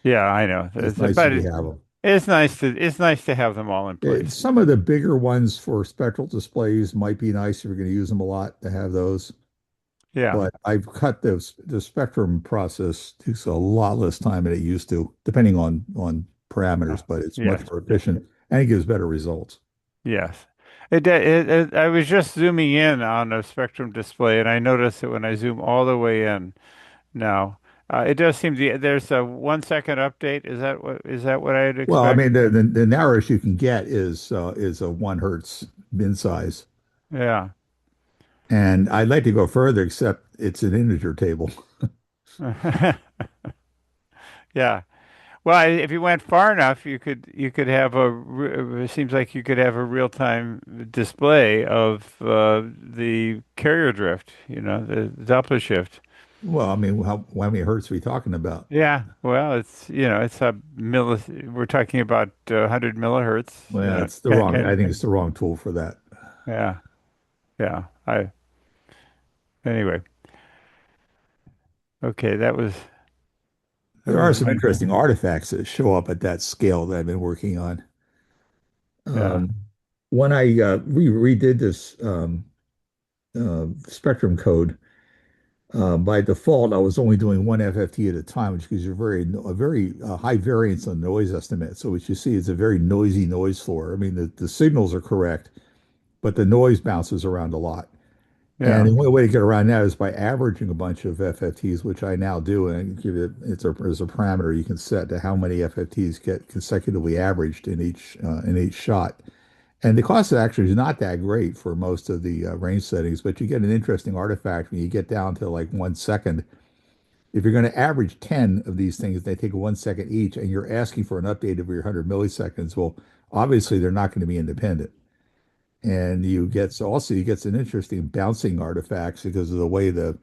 Yeah, I know. It's nice if you have them. It's nice to have them all in place. Some of the bigger ones for spectral displays might be nice if you're going to use them a lot to have those. Yeah, But I've cut the spectrum process takes a lot less time than it used to, depending on parameters, but it's much yes, more efficient and it gives better results. yes. I was just zooming in on a spectrum display, and I noticed that when I zoom all the way in now, It does seem there's a 1 second update. Is that what I'd Well, I expect? mean, the narrowest you can get is a 1 hertz bin size. Yeah. And I'd like to go further, except it's an integer table. Yeah. Well, if you went far enough, you could have it seems like you could have a real-time display of the carrier drift, the Doppler shift. Well, I mean, how many hertz are we talking about? Yeah. Well, it's a we're talking about 100 millihertz, Well, it's the can, wrong, can, I think it's the wrong tool for that. yeah. Yeah. Anyway, okay, that There are was some interesting artifacts that show up at that scale that I've been working on. yeah. Um, when I redid this spectrum code, by default, I was only doing one FFT at a time, which gives you a very high variance on noise estimate. So what you see is a very noisy noise floor. I mean, the signals are correct, but the noise bounces around a lot. And Yeah. the only way to get around that is by averaging a bunch of FFTs, which I now do, and give it there's a parameter you can set to how many FFTs get consecutively averaged in each shot. And the cost actually is not that great for most of the range settings, but you get an interesting artifact when you get down to like 1 second. If you're going to average 10 of these things, they take 1 second each, and you're asking for an update of your 100 milliseconds. Well, obviously they're not going to be independent. And you get some interesting bouncing artifacts because of the way the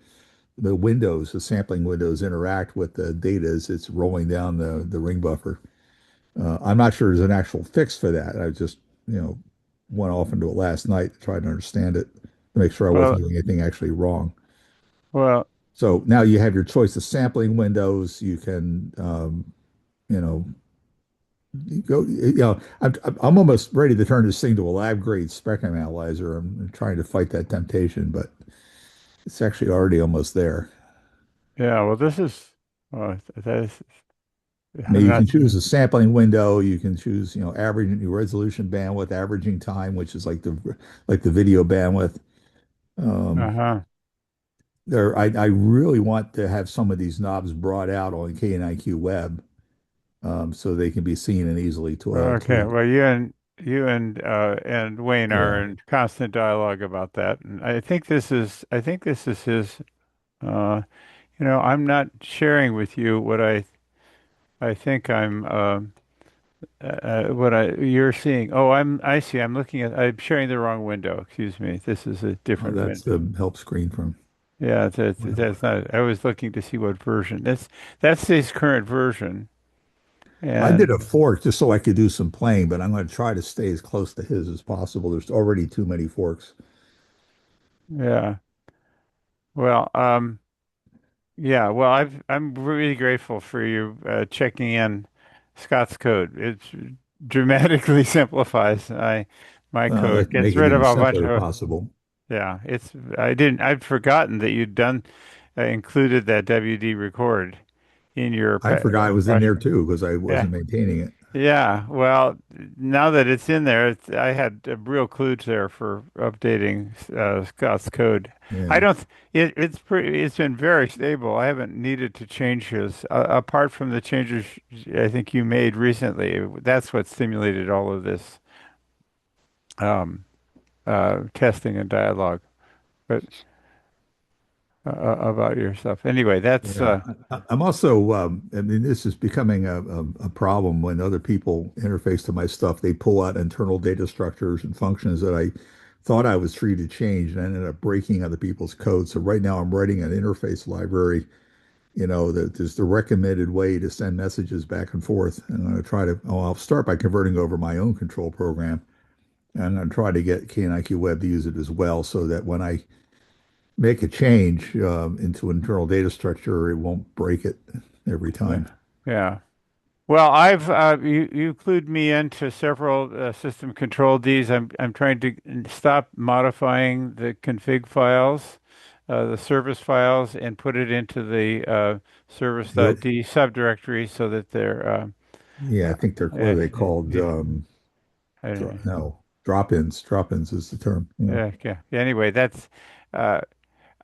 sampling windows interact with the data as it's rolling down the ring buffer. I'm not sure there's an actual fix for that. I just, went off into it last night to try to understand it, to make sure I Well, wasn't doing anything actually wrong. well, So now you have your choice of sampling windows. You can, you know, you go, I'm almost ready to turn this thing to a lab grade spectrum analyzer. I'm trying to fight that temptation, but it's actually already almost there. yeah. Well, this is that is I mean, you not can choose a sampling window. You can choose, averaging your resolution bandwidth, averaging time, which is like the video bandwidth. Um, uh-huh. I really want to have some of these knobs brought out on KNIQ Web, so they can be seen and easily Okay. Well, you and Wayne are yeah. in constant dialogue about that, and I think this is his. Uh, I'm not sharing with you I think what you're seeing. Oh, I see. I'm sharing the wrong window. Excuse me. This is a Oh, different that's window. the help screen from Yeah, whatever. that's not. I was looking to see what version. That's his current version, I did and a fork just so I could do some playing, but I'm going to try to stay as close to his as possible. There's already too many forks. yeah. Well, yeah. Well, I'm really grateful for you checking in Scott's code. It dramatically simplifies my I'd code. like to make Gets it rid of even a bunch simpler if of possible. yeah. I'd forgotten that you'd done included that WD record in your I forgot it was in there project. too because I Yeah. wasn't maintaining it. Yeah, well, now that it's in there, I had a real clue there for updating Scott's code. I Yeah. don't. It's pretty. It's been very stable. I haven't needed to change his. Apart from the changes I think you made recently, that's what stimulated all of this testing and dialogue. But about your stuff. Anyway, that's Yeah, I'm also, I mean, this is becoming a problem when other people interface to my stuff. They pull out internal data structures and functions that I thought I was free to change and I ended up breaking other people's code. So right now I'm writing an interface library, that is the recommended way to send messages back and forth. And I'm going to I'll start by converting over my own control program. And I'm going to try to get KNIQ Web to use it as well so that when I make a change into an internal data structure, it won't break it every yeah. time. Yeah. Well, I've you include me into several system control Ds. I'm trying to stop modifying the config files, the service files, and put it into the They're, service.d subdirectory so that they're yeah, I uh, think they're, what are yeah, they called? yeah, I don't No, drop-ins. Drop-ins is the term. Yeah. yeah, yeah. Anyway, that's uh,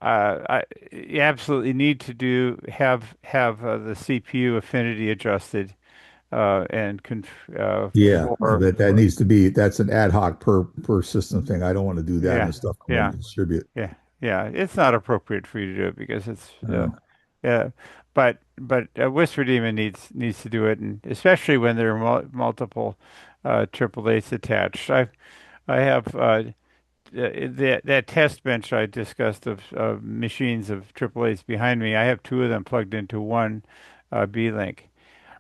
you absolutely need to have the CPU affinity adjusted and conf Yeah, for that needs to be, that's an ad hoc per system thing. I don't want to do that in the yeah stuff I'm going yeah to distribute. yeah. It's not appropriate for you to do it because it's Uh, yeah, but Whisper Demon needs to do it, and especially when there are multiple triple eights attached. I have that test bench I discussed of machines of triple eights behind me. I have two of them plugged into one B-Link,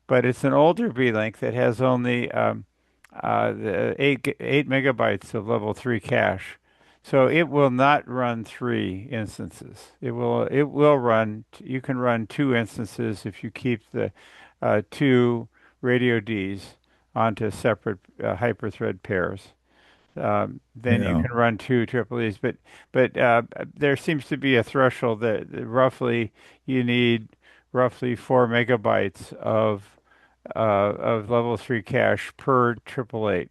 but it's an older B-Link that has only the eight megabytes of level three cache. So it will not run three instances. It will run. You can run two instances if you keep the two radio Ds onto separate hyperthread pairs. Then you yeah. can run two triple E's. But there seems to be a threshold that roughly you need roughly 4 megabytes of level three cache per triple eight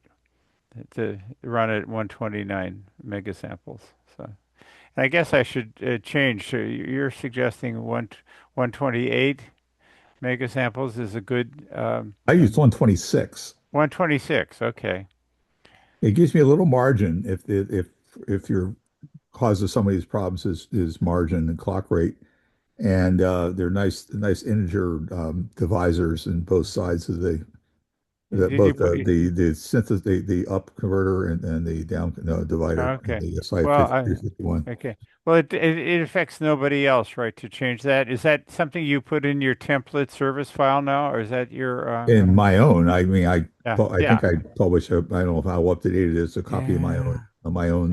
to run at 129 megasamples. So, and I guess I should change. So you're suggesting 128 megasamples is a good I use 126. 126. Okay. It gives me a little margin if your cause of some of these problems is margin and clock rate. And they're nice integer divisors in both sides of Did you both put? the synthesis the up converter and the down no, divider in Okay. the Well, SI 351. okay. Well, it affects nobody else, right, to change that? Is that something you put in your template service file now, or is that your In my own, I mean, yeah, I think yeah, I publish I don't know how up to date it is, a copy yeah, of my own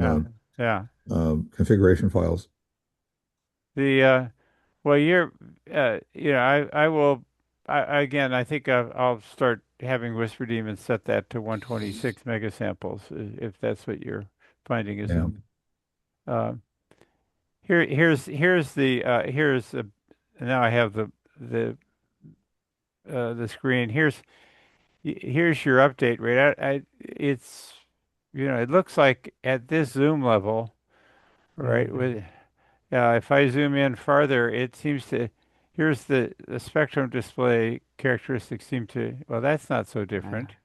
yeah, yeah. configuration files. The well, I will again, I think I'll start having Whisper Demon set that to 126 megasamples if that's what you're finding is Yeah. uh here's now I have the the screen. Here's your update rate. It's it looks like at this zoom level, right? With if I zoom in farther, it seems to here's the spectrum display characteristics seem to well, that's not so different.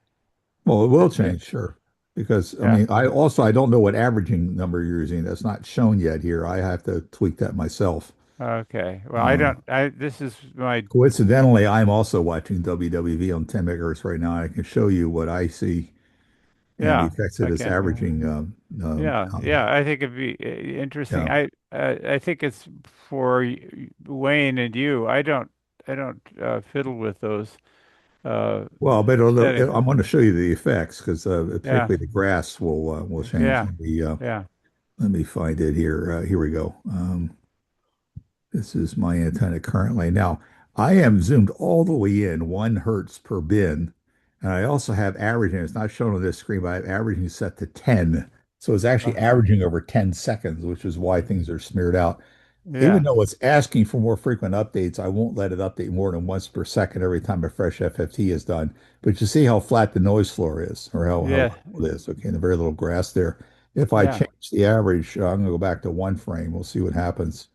Well, it will That's it. change, sure. Because I Yeah. mean, I don't know what averaging number you're using. That's not shown yet here. I have to tweak that myself. Okay. Well, I Uh, don't. I this is my Coincidentally, I'm also watching WWV on 10 megahertz right now. I can show you what I see and the yeah. effects of this Okay. averaging. Yeah. I think it'd be interesting. Yeah. I think it's for Wayne and you. I don't fiddle with those uh Well, but settings. I'm going to show you the effects because Yeah. particularly the grass will change. Yeah. Yeah. Let me find it here. Here we go. This is my antenna currently. Now, I am zoomed all the way in 1 hertz per bin. And I also have averaging. It's not shown on this screen, but I have averaging set to 10. So it's actually averaging over 10 seconds, which is why things are smeared out. Even Yeah. though it's asking for more frequent updates, I won't let it update more than once per second every time a fresh FFT is done. But you see how flat the noise floor is, or how Yeah. level it is. Okay, and the very little grass there. If I Yeah. change the average, I'm going to go back to 1 frame. We'll see what happens.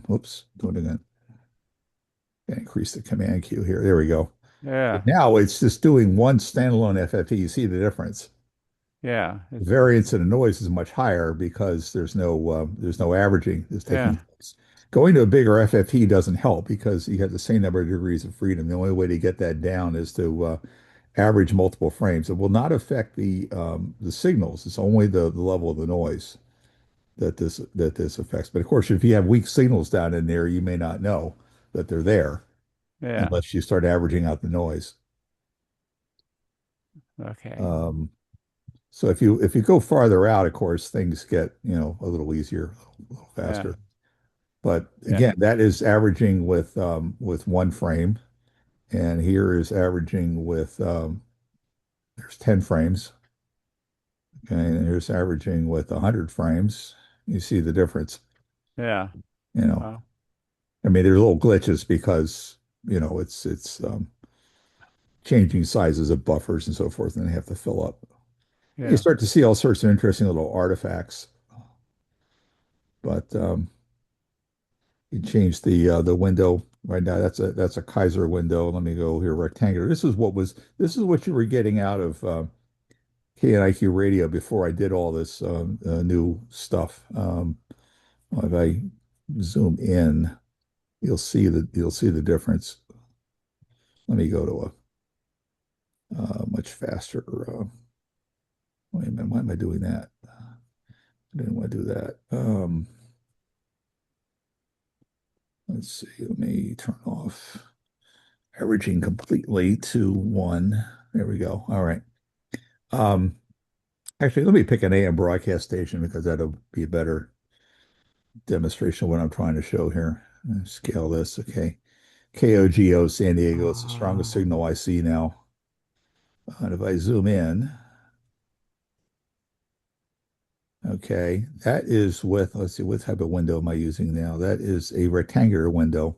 Oops, do it again. Increase the command queue here. There we go. Yeah. Now it's just doing one standalone FFT. You see the difference. Yeah. The variance in the noise is much higher because there's no averaging that's taking Yeah. place. Going to a bigger FFT doesn't help because you have the same number of degrees of freedom. The only way to get that down is to average multiple frames. It will not affect the signals. It's only the level of the noise that this affects. But of course, if you have weak signals down in there, you may not know that they're there Yeah. unless you start averaging out the noise. Okay. Um, so if you go farther out, of course, things get a little easier, a little Yeah. faster. But Yeah. again, that is averaging with 1 frame, and here is averaging with there's 10 frames. Okay, and here's averaging with 100 frames. You see the difference. Yeah. You know, Wow. I mean, there's little glitches because it's changing sizes of buffers and so forth, and they have to fill up. You Yeah. start to see all sorts of interesting little artifacts. but you change the window right now. That's a Kaiser window. Let me go here, rectangular. This is what you were getting out of KNIQ radio before I did all this new stuff. If I zoom in, you'll see the difference. Let me go to a much faster. Wait a minute, why am I doing that? I didn't want to do that. Let's see. Let me turn off averaging completely to 1. There we go. All right. Um, Actually, let me pick an AM broadcast station because that'll be a better demonstration of what I'm trying to show here. Scale this. Okay. KOGO San Diego. It's the strongest signal I see now. And if I zoom in, okay, that is with, let's see, what type of window am I using now? That is a rectangular window.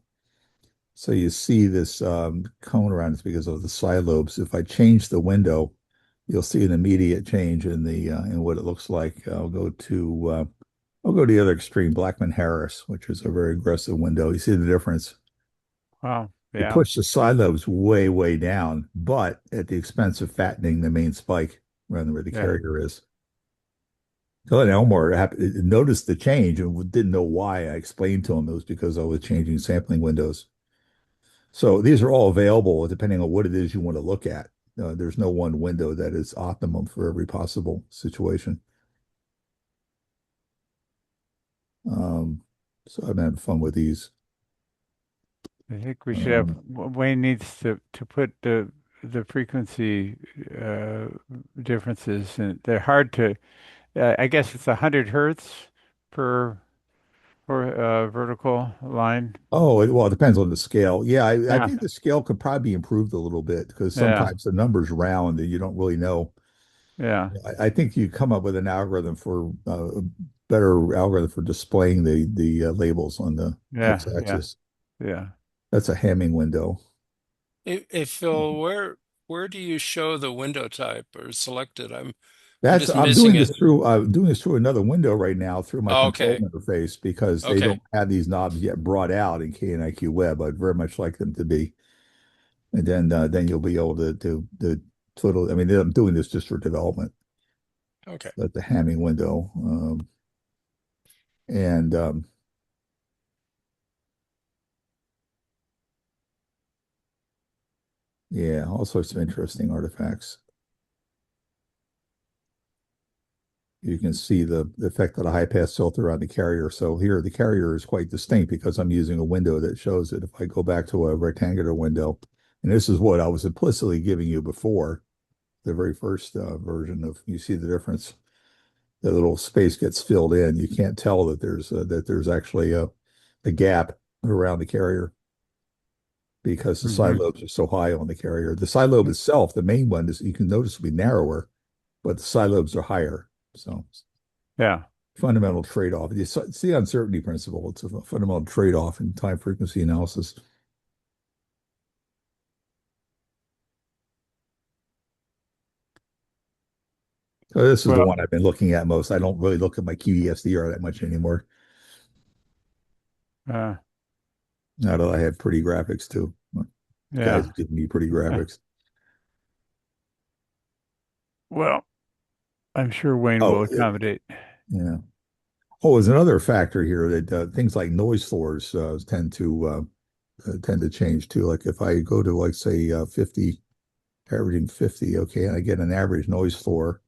So you see this cone around it's because of the side lobes. If I change the window, you'll see an immediate change in what it looks like. I'll go to the other extreme, Blackman Harris, which is a very aggressive window. You see the difference. Wow. You Yeah. push the side lobes way, way down, but at the expense of fattening the main spike around where the Yeah. carrier is. Glenn Elmore noticed the change and didn't know why. I explained to him it was because I was changing sampling windows. So these are all available depending on what it is you want to look at. There's no one window that is optimum for every possible situation. So I'm having fun with these. I think we should have Wayne needs to put the frequency differences, and they're hard to. I guess it's 100 hertz per vertical line. Oh, well, it depends on the scale. Yeah, I Yeah. think the scale could probably be improved a little bit because Yeah. sometimes the numbers round and you don't really know. Yeah. I think you come up with an algorithm for a better algorithm for displaying the labels on the Yeah. Yeah. x-axis. Yeah. That's a Hamming window. Hey, Phil, where do you show the window type or select it? I'm That's just missing it. I'm doing this through another window right now through my Oh, control okay. interface because they Okay. don't have these knobs yet brought out in KNIQ Web. I'd very much like them to be, and then you'll be able to twiddle. I mean, I'm doing this just for development. Okay. At the Hamming window, and yeah, all sorts of interesting artifacts. You can see the effect of the high pass filter on the carrier. So here the carrier is quite distinct because I'm using a window that shows it. If I go back to a rectangular window, and this is what I was implicitly giving you before, the very first version of, you see the difference. The little space gets filled in. You can't tell that there's actually a gap around the carrier because the side lobes are so high on the carrier. The side lobe itself, the main one, is you can notice will be narrower, but the side lobes are higher. So Yeah. fundamental trade-off. It's the uncertainty principle. It's a fundamental trade-off in time frequency analysis. So this is the Well, one I've been looking at most. I don't really look at my QESDR that much anymore. uh, Now that I have pretty graphics too. Guys yeah. give me pretty graphics. Well, I'm sure Wayne will Oh, accommodate. yeah. Oh, there's another factor here that things like noise floors tend to change too. Like if I go to like say 50, averaging 50, okay, and I get an average noise floor,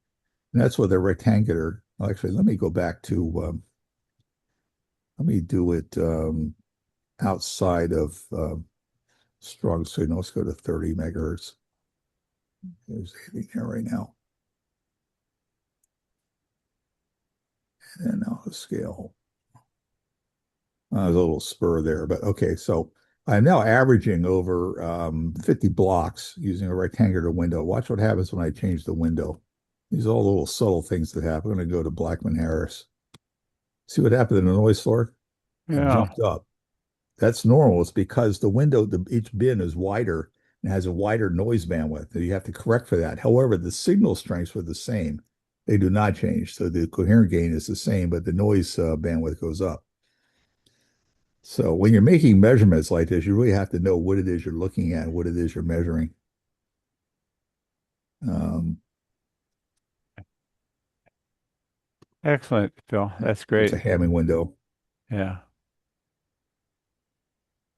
and that's with a rectangular. Actually, let me go back to let me do it outside of strong signal. Let's go to 30 megahertz. There's anything there right now. And now the scale. There's a little spur there, but okay. So I'm now averaging over 50 blocks using a rectangular window. Watch what happens when I change the window. These are all little subtle things that happen. I'm going to go to Blackman Harris. See what happened in the noise floor? It Yeah. jumped up. That's normal. It's because the window, each bin is wider and has a wider noise bandwidth. And you have to correct for that. However, the signal strengths were the same. They do not change. So the coherent gain is the same, but the noise bandwidth goes up. So when you're making measurements like this, you really have to know what it is you're looking at, what it is you're measuring. Um, Excellent, Phil. That's it's great. a Hamming window. Yeah.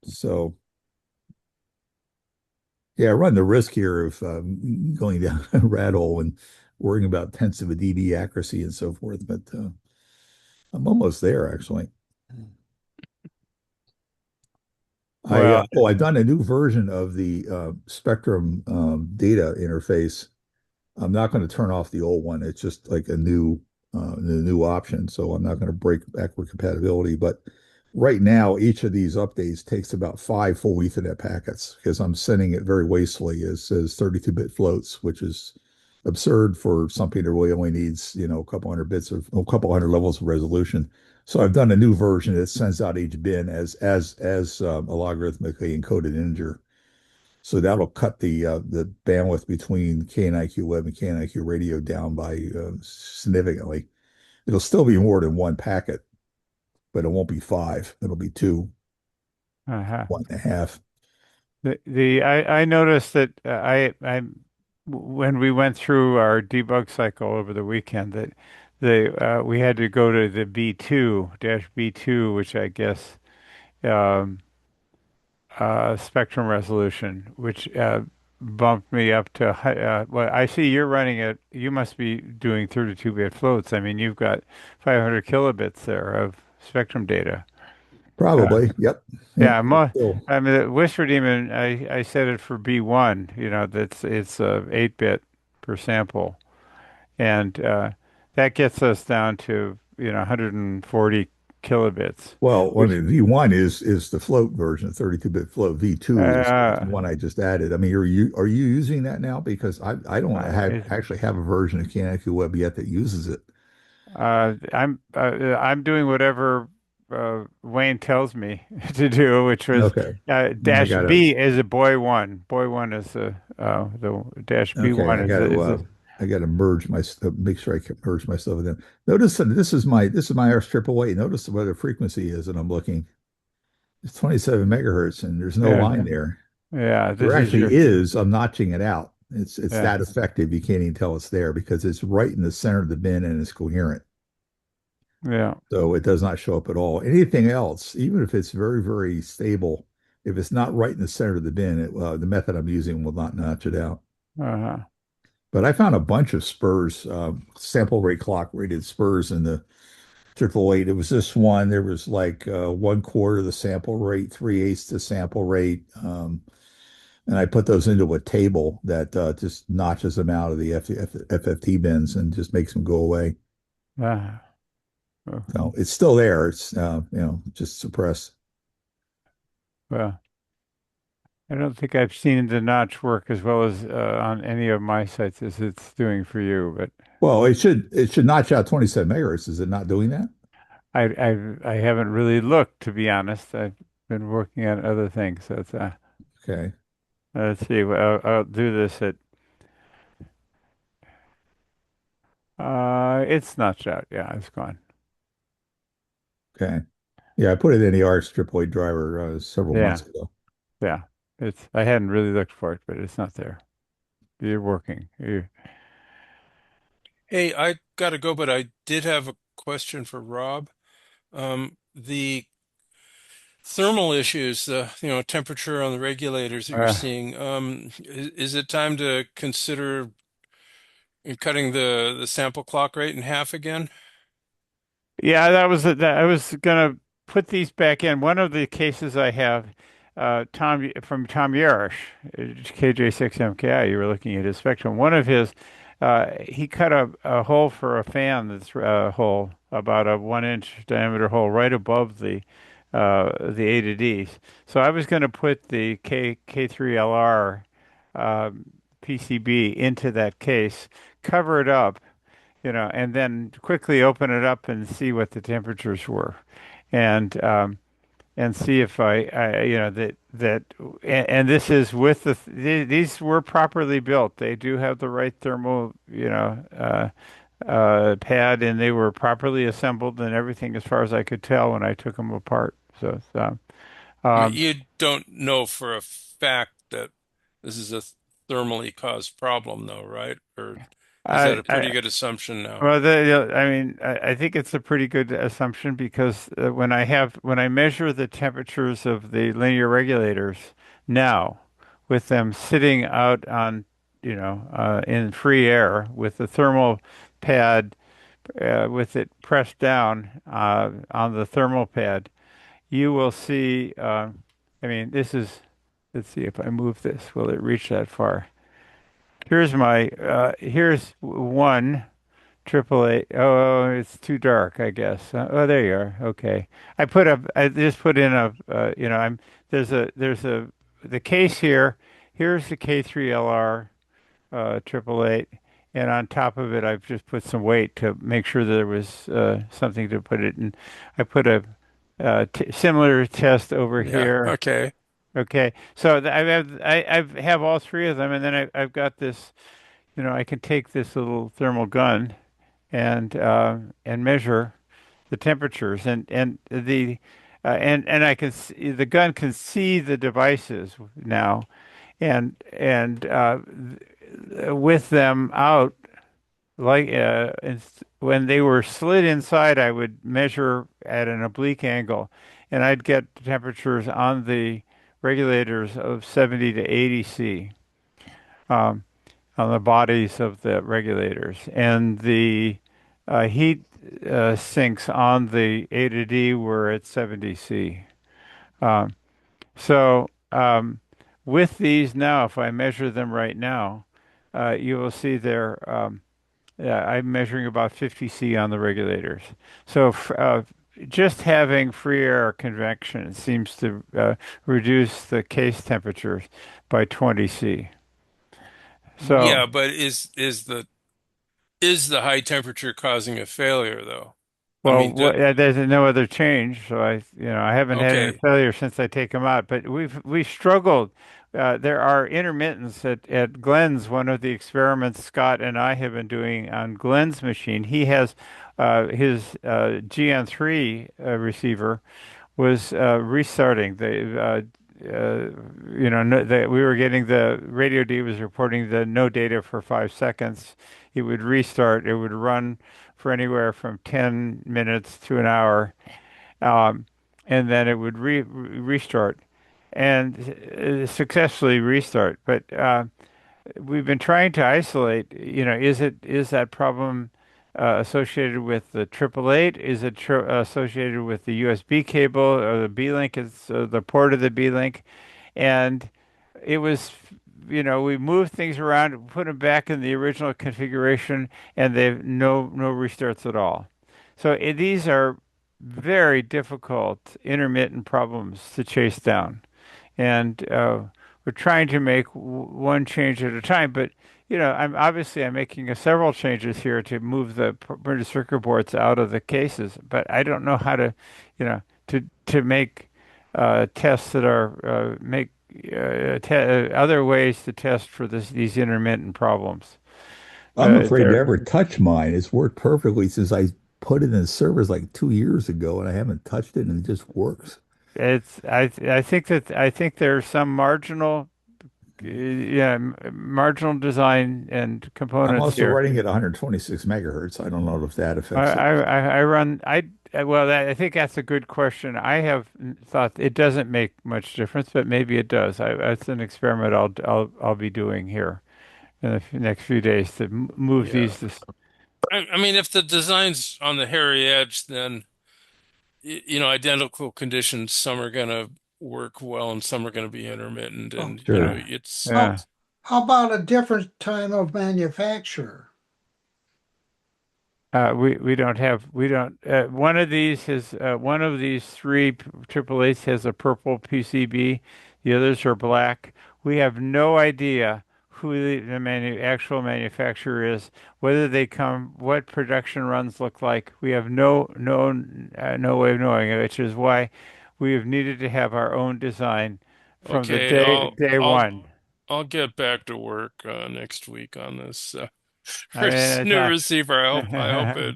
So yeah, I run the risk here of going down a rat hole and worrying about tenths of a dB accuracy and so forth, but I'm almost there actually. Well, I've done a new version of the Spectrum data interface. I'm not going to turn off the old one. It's just like the new option. So I'm not going to break backward compatibility. But right now, each of these updates takes about 5 full Ethernet packets because I'm sending it very wastefully as 32-bit floats, which is absurd for something that really only needs, a couple hundred bits of a couple hundred levels of resolution. So I've done a new version that sends out each bin as a logarithmically encoded integer. So that'll cut the bandwidth between KNIQ web and KNIQ radio down by significantly. It'll still be more than one packet, but it won't be five. It'll be two, uh-huh. 1.5. I noticed that I when we went through our debug cycle over the weekend that we had to go to the B2 dash B2, which I guess um, spectrum resolution, which bumped me up to well, I see you're running it. You must be doing 32-bit floats. I mean, you've got 500 kilobits there of spectrum data. Probably. Yep. Yep. Yeah, Still. I mean, Wish Demon, I set it for B1, that's it's 8-bit per sample. And that gets us down to, 140 kilobits, Well, I which mean, V1 is the float version, 32-bit float. V2 is the uh, one I just added. I mean, are you using that now? Because I don't it, actually have a version of KNIQ Web yet that uses it. I'm doing whatever Wayne tells me to do, which was Okay. I dash gotta B is a boy one. Boy one is the dash B Okay, one is I gotta merge my make sure I can merge myself with them. Notice that this is my R triple A. Notice what the frequency is, and I'm looking. It's 27 megahertz, and there's no line yeah there. yeah. There This is actually your is. I'm notching it out. It's yeah that effective. You can't even tell it's there because it's right in the center of the bin and it's coherent. yeah So it does not show up at all. Anything else, even if it's very, very stable, if it's not right in the center of the bin, the method I'm using will not notch it out. uh-huh. But I found a bunch of spurs, sample rate clock rated spurs in the 888. It was this one. There was like 1/4 the sample rate, 3/8 the sample rate. And I put those into a table that just notches them out of the FFT bins and just makes them go away. uh So it's still there. It's, just suppressed. Well, I don't think I've seen the notch work as well as on any of my sites as it's doing for you, but Well, it should notch out 27 megahertz. Is it not doing that? I haven't really looked, to be honest. I've been working on other things. So it's Okay. let's see. I'll do this at it's notched out. Yeah, it's gone. Okay. Yeah, I put it in the R AAA driver several Yeah, months ago. yeah. It's I hadn't really looked for it, but it's not there. You're working. Hey, I gotta go, but I did have a question for Rob. The thermal issues, the temperature on the regulators that you're Uh, seeing, is it time to consider cutting the sample clock rate in half again? Yeah, that I was gonna put these back in. One of the cases I have, Tom Yarish, KJ6MKI. You were looking at his spectrum. One of his, he cut a hole for a fan that's a hole about a 1 inch diameter hole right above the A to D. So I was going to put the K3LR PCB into that case, cover it up, and then quickly open it up and see what the temperatures were, and see if and this is with these were properly built. They do have the right thermal, pad, and they were properly assembled and everything as far as I could tell when I took them apart. So um, You don't know for a fact that this is a thermally caused problem, though, right? Or is that I, a I pretty good assumption now? well, I mean, I think it's a pretty good assumption because when I measure the temperatures of the linear regulators now, with them sitting out on, in free air with the thermal pad, with it pressed down on the thermal pad, you will see. I mean, this is. Let's see if I move this. Will it reach that far? Here's one. Triple A. Oh, it's too dark, I guess. Oh, there you are. Okay. I just put in the case here. Here's the K3LR, triple eight. And on top of it, I've just put some weight to make sure there was, something to put it in. I put a, t similar test over Yeah. here. Okay. Okay. So I have all three of them. And then I've got this, I can take this little thermal gun and measure the temperatures and I can see, the gun can see the devices now and with them out when they were slid inside I would measure at an oblique angle and I'd get temperatures on the regulators of 70 to 80 C. Um, on the bodies of the regulators. And the heat sinks on the A to D were at 70 C. Um, so with these now, if I measure them right now, you will see yeah, I'm measuring about 50 C on the regulators. So just having free air convection seems to reduce the case temperatures by 20 C. So Yeah, but is the high temperature causing a failure, though? I well, mean, did, there's no other change, so I haven't had any okay. failure since I take them out. But we struggled. There are intermittents at Glenn's. One of the experiments Scott and I have been doing on Glenn's machine. He has his GN3 receiver was restarting we were getting the radio D was reporting the no data for 5 seconds. It would restart. It would run for anywhere from 10 minutes to an hour, um, and then it would restart and successfully restart. But we've been trying to isolate, is that problem associated with the 888? Is it associated with the USB cable or the B-Link? Is the port of the B-Link? And it was, we moved things around, put them back in the original configuration, and they've no restarts at all. So these are very difficult intermittent problems to chase down and we're trying to make one change at a time. But I'm making several changes here to move the printed circuit boards out of the cases. But I don't know how to, to make tests that are make other ways to test for these intermittent problems. I'm afraid to There, ever touch mine. It's worked perfectly since I put it in servers like 2 years ago, and I haven't touched it, and it just works. I think there's some marginal design and I'm components also here. running at 126 megahertz. I don't know if that I affects it. I run well I think that's a good question. I have thought it doesn't make much difference, but maybe it does. That's an experiment I'll be doing here in the next few days to move Yeah. these to. I mean, if the design's on the hairy edge, then identical conditions, some are gonna work well and some are gonna be intermittent, Oh, and Sure. it's how, Yeah. how about a different time of manufacture? We don't one of these three triple eights has a purple PCB, the others are black. We have no idea who the actual manufacturer is, whether they come, what production runs look like. We have no way of knowing, which is why we have needed to have our own design from the okay. day I'll one. I'll get back to work next week on this. I For mean, new receiver. I hope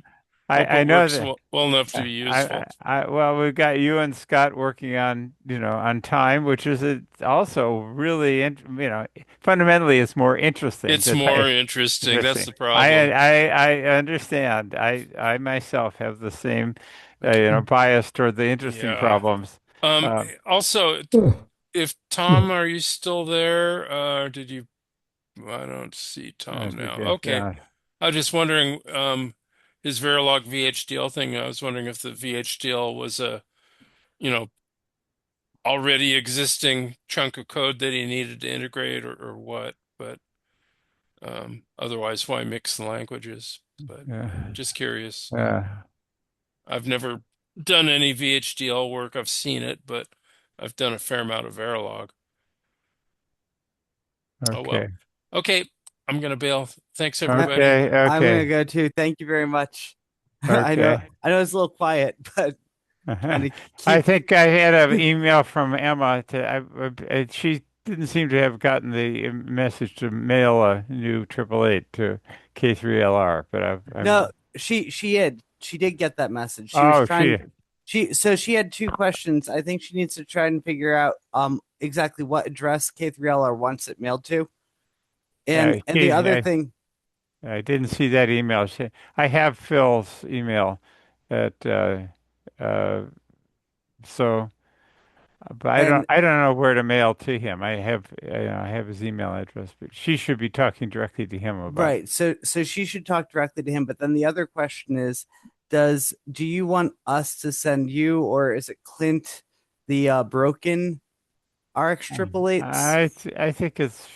I it know works that. well enough to be useful. Well, we've got you and Scott working on, on time, which is also really, fundamentally it's more interesting It's to more type. interesting. That's Interesting. the problem. I understand. I myself have the same, bias toward the interesting Yeah. problems. Uh, Also, if Tom, are you still there? Did you? I don't see I Tom think, now. Okay. yeah. I was just wondering, his Verilog VHDL thing. I was wondering if the VHDL was a, you know, already existing chunk of code that he needed to integrate or what. But otherwise, why mix the languages? But Yeah. just curious. Yeah. I've never done any VHDL work. I've seen it, but I've done a fair amount of Verilog. Oh well. Okay. Okay, I'm gonna bail. Thanks, I, everybody. Okay. I'm gonna Okay. go too. Thank you very much. Okay. I know it's a little quiet, but trying to I keep. think I had an email from Emma she didn't seem to have gotten the message to mail a new 888 to K3LR, but No, I'm she did get that message. She was oh, trying. She had two questions. I think she needs to try and figure out exactly what address K3LR wants it mailed to. And the other I thing, didn't see that email. I have Phil's email at uh so but and I don't know where to mail to him. I have his email address, but she should be talking directly to him about. right, so she should talk directly to him. But then the other question is, do you want us to send you, or is it Clint, the broken RX triple eights? I think it's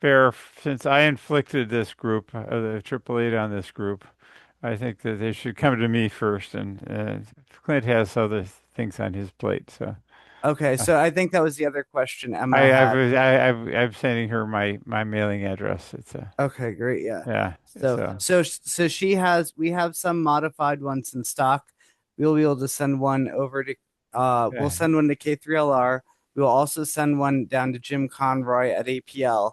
fair since I inflicted this group, the 888 on this group. I think that they should come to me first, and Clint has other things on his plate. So Okay, uh, so I think that was the other question Emma had. I'm sending her my mailing address. It's a Okay, great. Yeah. yeah. So So we have some modified ones in stock. We'll be able to send one over to we'll yeah. send one to K3LR. We will also send one down to Jim Conroy at APL,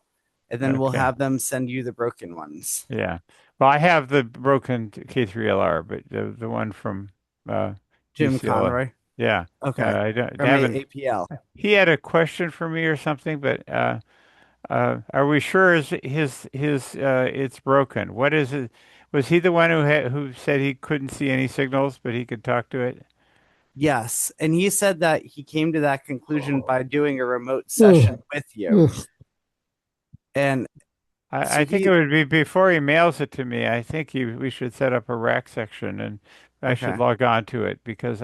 and then we'll Okay. have them send you the broken ones. Yeah. Well, I have the broken K3LR, but the one from uh, Jim UCLA. Conroy. Yeah. Okay. I don't From haven't. APL. He had a question for me or something, but are we sure his it's broken? What is it? Was he the one who said he couldn't see any signals, but he could talk to it? Yes, and he said that he came to that conclusion by doing a remote session with you. And so I think it he would be before he mails it to me. I think we should set up a rack section and I should okay. log on to it because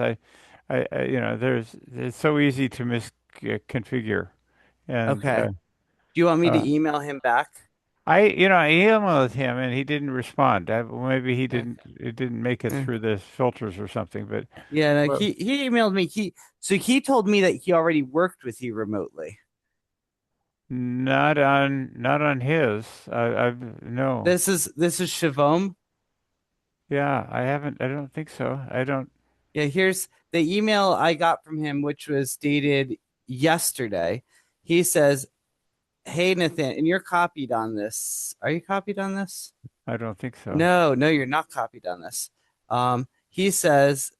it's so easy to misconfigure. And Okay. Do you want me to uh, email him back? I emailed him and he didn't respond. Maybe Okay. it didn't make it Eh. through the filters or something. But Yeah, no, well, he emailed me. He told me that he already worked with you remotely. not on his. I've no. This is Shivom. Yeah, I haven't. I don't think so. I don't. Yeah, here's the email I got from him, which was dated yesterday. He says, "Hey Nathan," and you're copied on this. Are you copied on this? I don't think so. No, you're not copied on this. He says,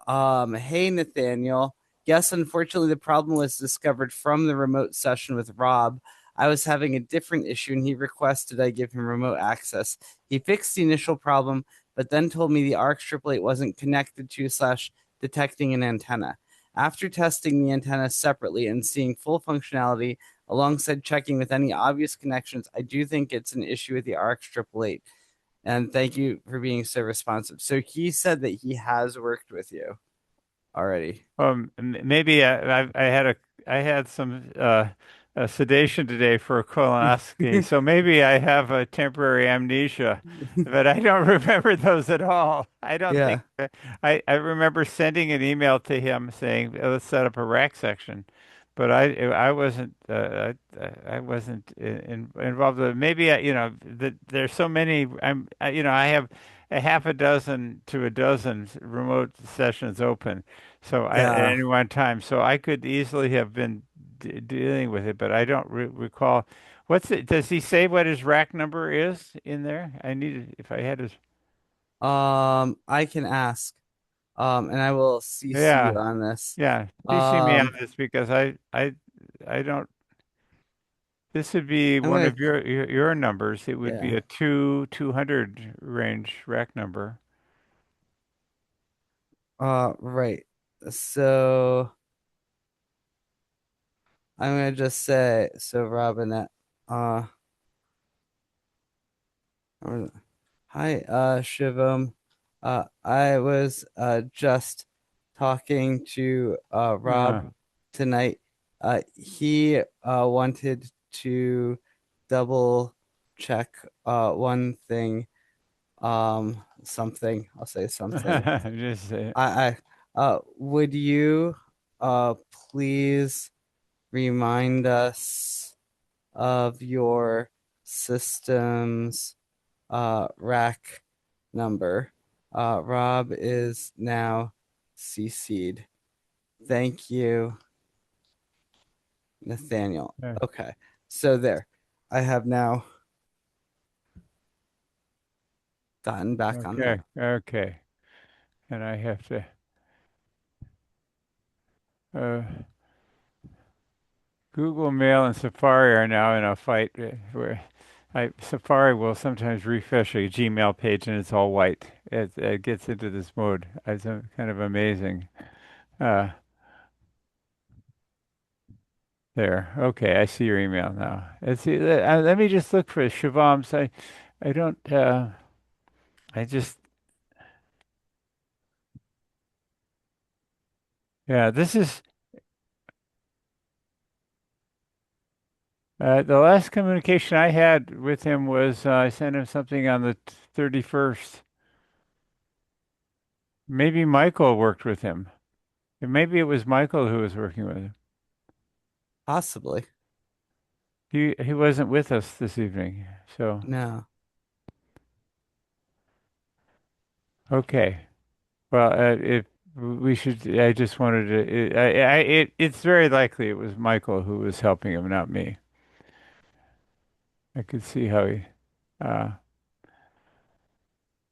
hey Nathaniel. Yes, unfortunately, the problem was discovered from the remote session with Rob. I was having a different issue and he requested I give him remote access. He fixed the initial problem, but then told me the ARC 888 wasn't connected to slash detecting an antenna. After testing the antenna separately and seeing full functionality alongside checking with any obvious connections, I do think it's an issue with the RX 888. And thank you for being so responsive. So he said that he has worked with you already. Maybe I had some sedation today for a colonoscopy, so maybe I have a temporary amnesia, but I don't remember those at all. I don't think Yeah. I remember sending an email to him saying let's set up a rack section, but I wasn't involved. Maybe there's so many. I have a half a dozen to a dozen remote sessions open. So at Yeah. any one time, so I could easily have been dealing with it, but I don't recall. What's it? Does he say what his rack number is in there? I need it if I had his. I can ask. And I will CC you Yeah, on this. yeah. Please see me on Um, this because I don't. This would be I'm one gonna of your numbers. It would be yeah. a 200 range rack number. Right. So I'm gonna just say so Robinette. Uh, hi, Shivam. I was just talking to Uh, Rob tonight. He wanted to double check one thing. Something. I'll say something. just say Would you please remind us of your system's rack number? Rob is now CC'd. Thank you, Nathaniel. it. Okay, so there. I have now gotten back on that. Okay, okay. And I have to. Uh, Google Mail and Safari are now in a fight where Safari will sometimes refresh a Gmail page and it's all white. It gets into this mode. It's kind of amazing. Uh, there. Okay, I see your email now. Let me just look for Shivam. I don't. I just. Yeah. This is the last communication I had with him was I sent him something on the 31st. Maybe Michael worked with him. Maybe it was Michael who was working with him. Possibly. He wasn't with us this evening. So, No. okay. Well, if we should, I just wanted to, it's very likely it was Michael who was helping him, not me. I could see how he, uh,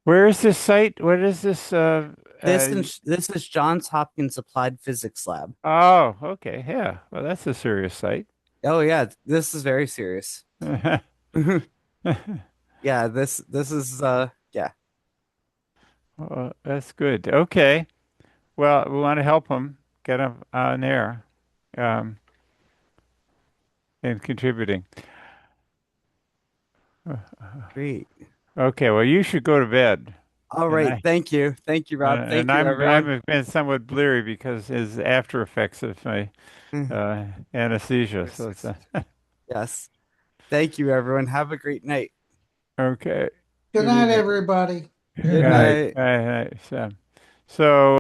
where is this site? What is this? This is Johns Hopkins Applied Physics Lab. Oh, okay. Yeah. Well, that's a serious site. Oh yeah, this is very serious. Yeah, this is yeah. Well, that's good. Okay. Well, we want to help him get him on air, um, and contributing. Great. Okay. Well, you should go to bed. All And right. I Thank you. Thank you, Rob. and Thank you, everyone. I'm been somewhat bleary because his after effects of my anesthesia. So it's Yes. Thank you, everyone. Have a great night. okay. Good Good night, evening. everybody. Good Right. night. Right. Right. So